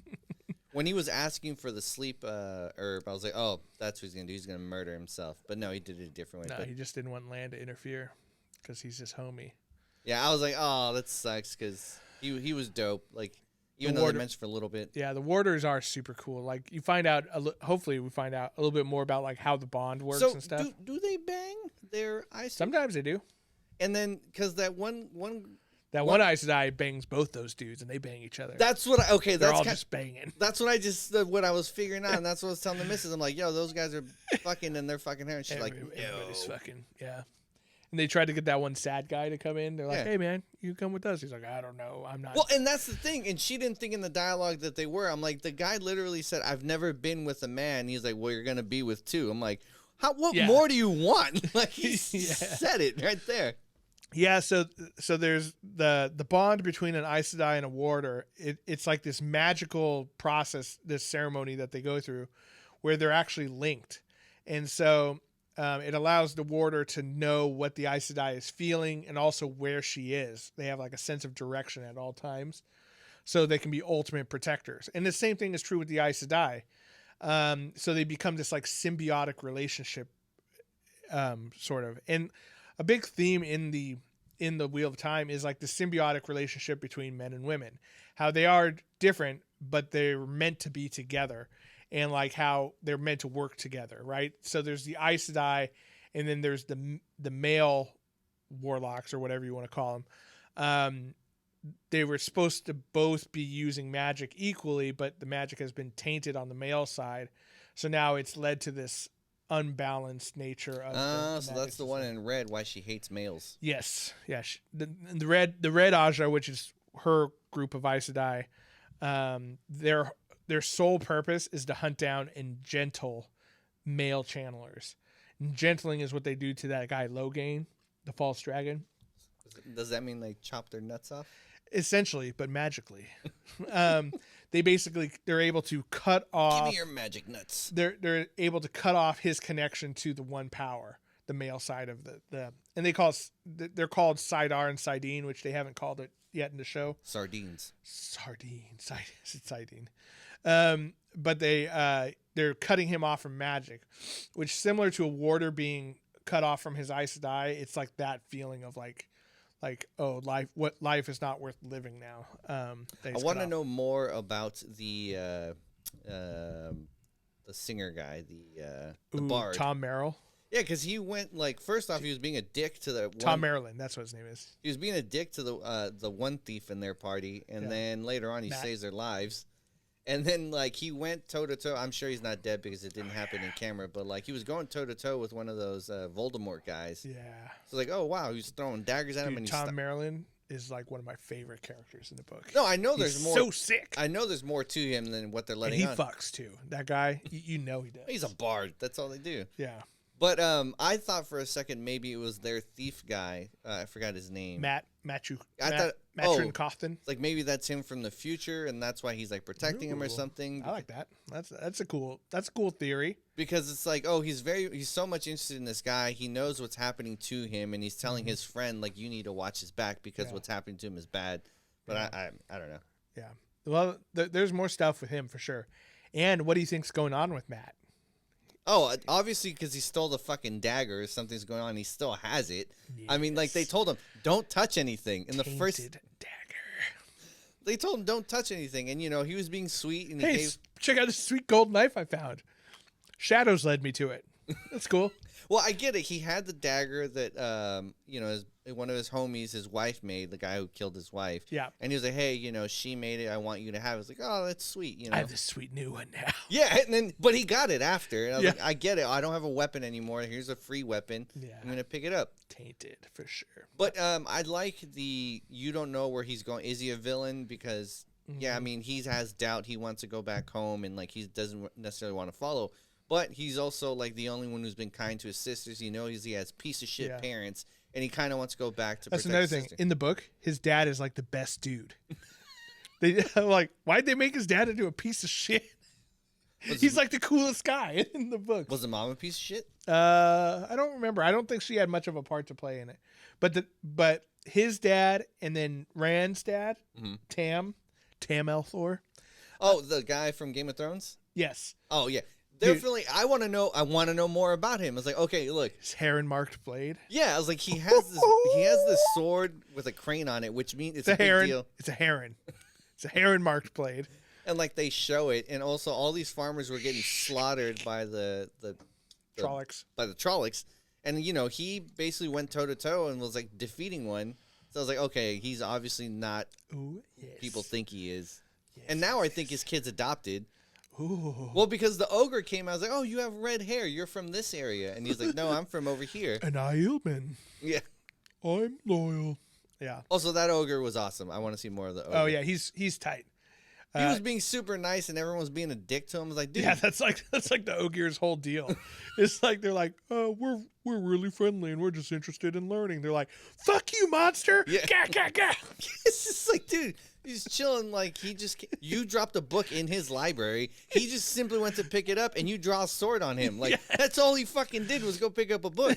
When he was asking for the sleep herb, I was like, oh, that's what he's gonna do. He's gonna murder himself. But no, he did it a different way. No, he just didn't want Lan to interfere because he's his homie. Yeah, I was like, oh, that sucks because he was dope. Like, even though they mentioned for a little bit. Yeah, the warders are super cool. Like, you find out, hopefully we find out a little bit more about like how the bond works and stuff. Do they bang their Aes? Sometimes they do. And then, because that one Aes Sedai bangs both those dudes, and they bang each other. That's what. They're all just banging. That's what I was figuring out, and that's what I was telling the missus. I'm like, yo, those guys are fucking, and they're fucking her. And she's like, everybody's fucking, yeah. And they tried to get that one sad guy to come in. They're like, hey, man, you come with us. He's like, I don't know. I'm not. Well, and that's the thing. And she didn't think in the dialogue that they were. I'm like, the guy literally said, I've never been with a man. He's like, well, you're going to be with 2. I'm like, what more do you want? Like, he said it right there. Yeah, so there's the bond between an Aes Sedai and a warder. It's like this magical process, this ceremony that they go through where they're actually linked. And so it allows the warder to know what the Aes Sedai is feeling and also where she is. They have like a sense of direction at all times, so they can be ultimate protectors. And the same thing is true with the Aes Sedai. So they become this like symbiotic relationship, sort of. And a big theme in the Wheel of Time is like the symbiotic relationship between men and women, how they are different, but they're meant to be together. And like how they're meant to work together, right? So there's the Aes Sedai, and then there's the male warlocks or whatever you want to call them. They were supposed to both be using magic equally, but the magic has been tainted on the male side. So now it's led to this unbalanced nature of so that's the one in red, why she hates males. Yes. Yeah. The red Aja, which is her group of Aes Sedai, their sole purpose is to hunt down and gentle male channelers. And gentling is what they do to that guy Logain, the false dragon. Does that mean they chop their nuts off? Essentially, but magically. They're able to cut off. Give me your magic nuts. They're able to cut off his connection to the one power, the male side of the and they're called Sidar and Sidene, which they haven't called it yet in the show. Sardine. But they're cutting him off from magic, which similar to a warder being cut off from his Aes Sedai. It's like that feeling of like life is not worth living now. I want to know more about the singer guy, the bard, Tom Merrill. Yeah, because he went first off, he was being a dick to the Tom Maryland. That's what his name is. He was being a dick to the one thief in their party, and then later on he saves their lives. And then, he went toe-to-toe. I'm sure he's not dead because it didn't happen in camera, but, he was going toe-to-toe with one of those Voldemort guys. Yeah. So, oh, wow, he was throwing daggers at him. And Tom Maryland, is like one of my favorite characters in the book. No, I know He's there's more. So sick. I know there's more to him than what they're And letting he on. fucks too. That guy, you know he does. He's a bard. That's all they do. Yeah. But I thought for a second maybe it was their thief guy. I forgot his name. Matrin Cawthon. Like maybe that's him from the future, and that's why he's like protecting him or something. I like that. That's a cool theory. Because it's like, oh, he's so much interested in this guy. He knows what's happening to him, and he's telling his friend like, you need to watch his back because what's happening to him is bad. But I don't know. Yeah. Well, there's more stuff with him for sure. And what do you think's going on with Matt? Oh, obviously because he stole the fucking dagger. Something's going on. He still has it. Yes. I mean, like they told him, don't touch anything. In the first dagger. They told him don't touch anything, and he was being sweet. And hey, check out this sweet gold knife I found. Shadows led me to it. That's cool. Well, I get it. He had the dagger that one of his homies, his wife made, the guy who killed his wife. Yeah. And he was like, hey, she made it. I want you to have it. I was like, oh, that's sweet. I have this sweet new one now. Yeah, but he got it after. And I was like, I get it. I don't have a weapon anymore. Here's a free weapon. Yeah. I'm going to pick it up. Tainted, for sure. But I like you don't know where he's going. Is he a villain? Because, I mean, he has doubt. He wants to go back home, and, like, he doesn't necessarily want to follow. But he's also, like, the only one who's been kind to his sisters. He knows he has piece of shit parents, and he kind of wants to go back to That's protect another his thing. sister. In the book, his dad is, like, the best dude. Like, why'd they make his dad into a piece of shit? He's, like, the coolest guy in the book. Was the mom a piece of shit? I don't remember. I don't think she had much of a part to play in it. But his dad and then Rand's dad, Tam Elthor. Oh, the guy from Game of Thrones? Yes. Oh, yeah. Definitely, I want to know more about him. I was like, okay, look, his heron marked blade. Yeah, I was like, he has this sword with a crane on it, which means it's a heron. Big deal. It's a heron. It's a heron marked blade. And like they show it, and also all these farmers were getting slaughtered by the Trollocs. By the Trollocs, and he basically went toe to toe and was like defeating one. So I was like, okay, he's obviously not who people think he is. Yes, and now I think his kid's adopted. Ooh. Well, because the ogre came, I was like, oh, you have red hair. You're from this area. And he's like, no, I'm from over here. An Aielman. Yeah. I'm loyal. Yeah. Also, that ogre was awesome. I want to see more of the ogre. Oh, yeah. He's tight. He was being super nice, and everyone was being a dick to him. I was like, dude. Yeah, that's like the ogre's whole deal. It's like they're like, oh, we're really friendly, and we're just interested in learning. They're like, fuck you, monster. Yeah. Gah, gah, gah. It's just like, dude. He's chilling like you dropped a book in his library. He just simply went to pick it up, and you draw a sword on him. Like, that's all he fucking did was go pick up a book.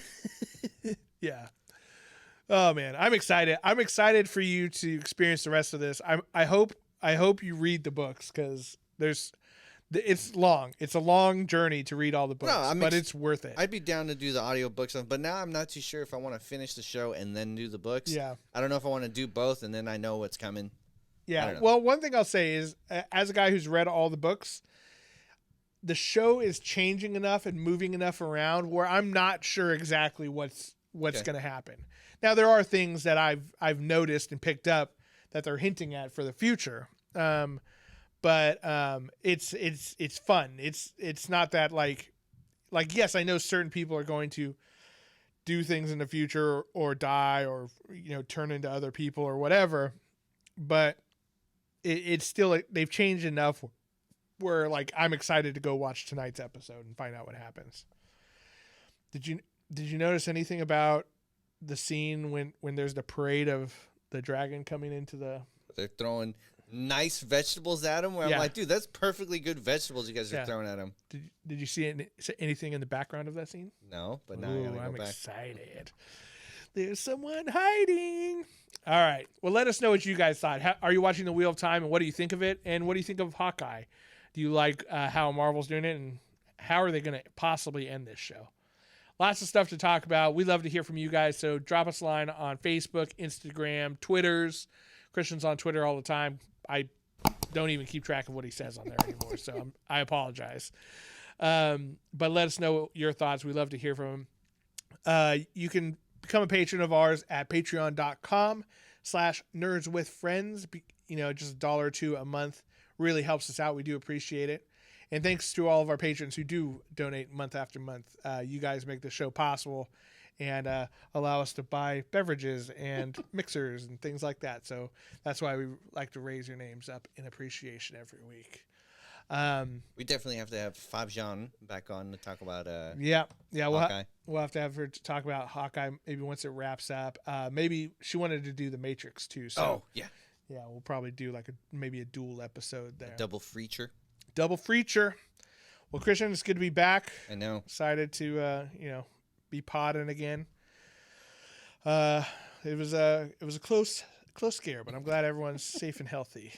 Yeah. Oh, man. I'm excited. I'm excited for you to experience the rest of this. I hope you read the books because it's long. It's a long journey to read all the books, but it's worth it. I'd be down to do the audiobooks, but now I'm not too sure if I want to finish the show and then do the books. Yeah. I don't know if I want to do both, and then I know what's coming. Yeah. Well, one thing I'll say is, as a guy who's read all the books, the show is changing enough and moving enough around where I'm not sure exactly what's going to happen. Now, there are things that I've noticed and picked up that they're hinting at for the future. But it's fun. It's not that like yes, I know certain people are going to do things in the future or die or turn into other people or whatever, but it's still they've changed enough where like I'm excited to go watch tonight's episode and find out what happens. Did you notice anything about the scene when there's the parade of the dragon coming into the? They're throwing nice vegetables at him. Where I'm like, dude, that's perfectly good vegetables you guys are throwing at him. Did you see anything in the background of that scene? No, but now I gotta go I'm back. excited. There's someone hiding. All right. Well, let us know what you guys thought. Are you watching The Wheel of Time, and what do you think of it? And what do you think of Hawkeye? Do you like how Marvel's doing it, and how are they going to possibly end this show? Lots of stuff to talk about. We love to hear from you guys, so drop us a line on Facebook, Instagram, Twitters. Christian's on Twitter all the time. I don't even keep track of what he says on there anymore, so I apologize. But let us know your thoughts. We love to hear from him. You can become a patron of ours at patreon.com/nerdswithfriends. Just $1 or $2 a month really helps us out. We do appreciate it. And thanks to all of our patrons who do donate month after month. You guys make the show possible. and allow us to buy beverages and mixers and things like that. So that's why we like to raise your names up in appreciation every week. We definitely have to have Fabian back on to talk about yeah, Hawkeye. We'll have to have her to talk about Hawkeye maybe once it wraps up. Maybe she wanted to do the Matrix too. So yeah, we'll probably do like maybe a dual episode there. a double feature. Well, Christian, it's good to be back. I know. Excited to be podding again. It was a close scare, but I'm glad everyone's safe and healthy.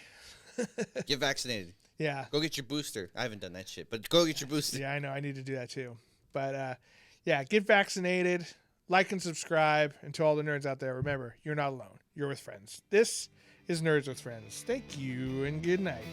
Get vaccinated. Yeah. Go get your booster. I haven't done that shit, but go get your booster. Yeah, I know. I need to do that too. But get vaccinated, like and subscribe. And to all the nerds out there, remember, you're not alone. You're with friends. This is Nerds with Friends. Thank you and good night.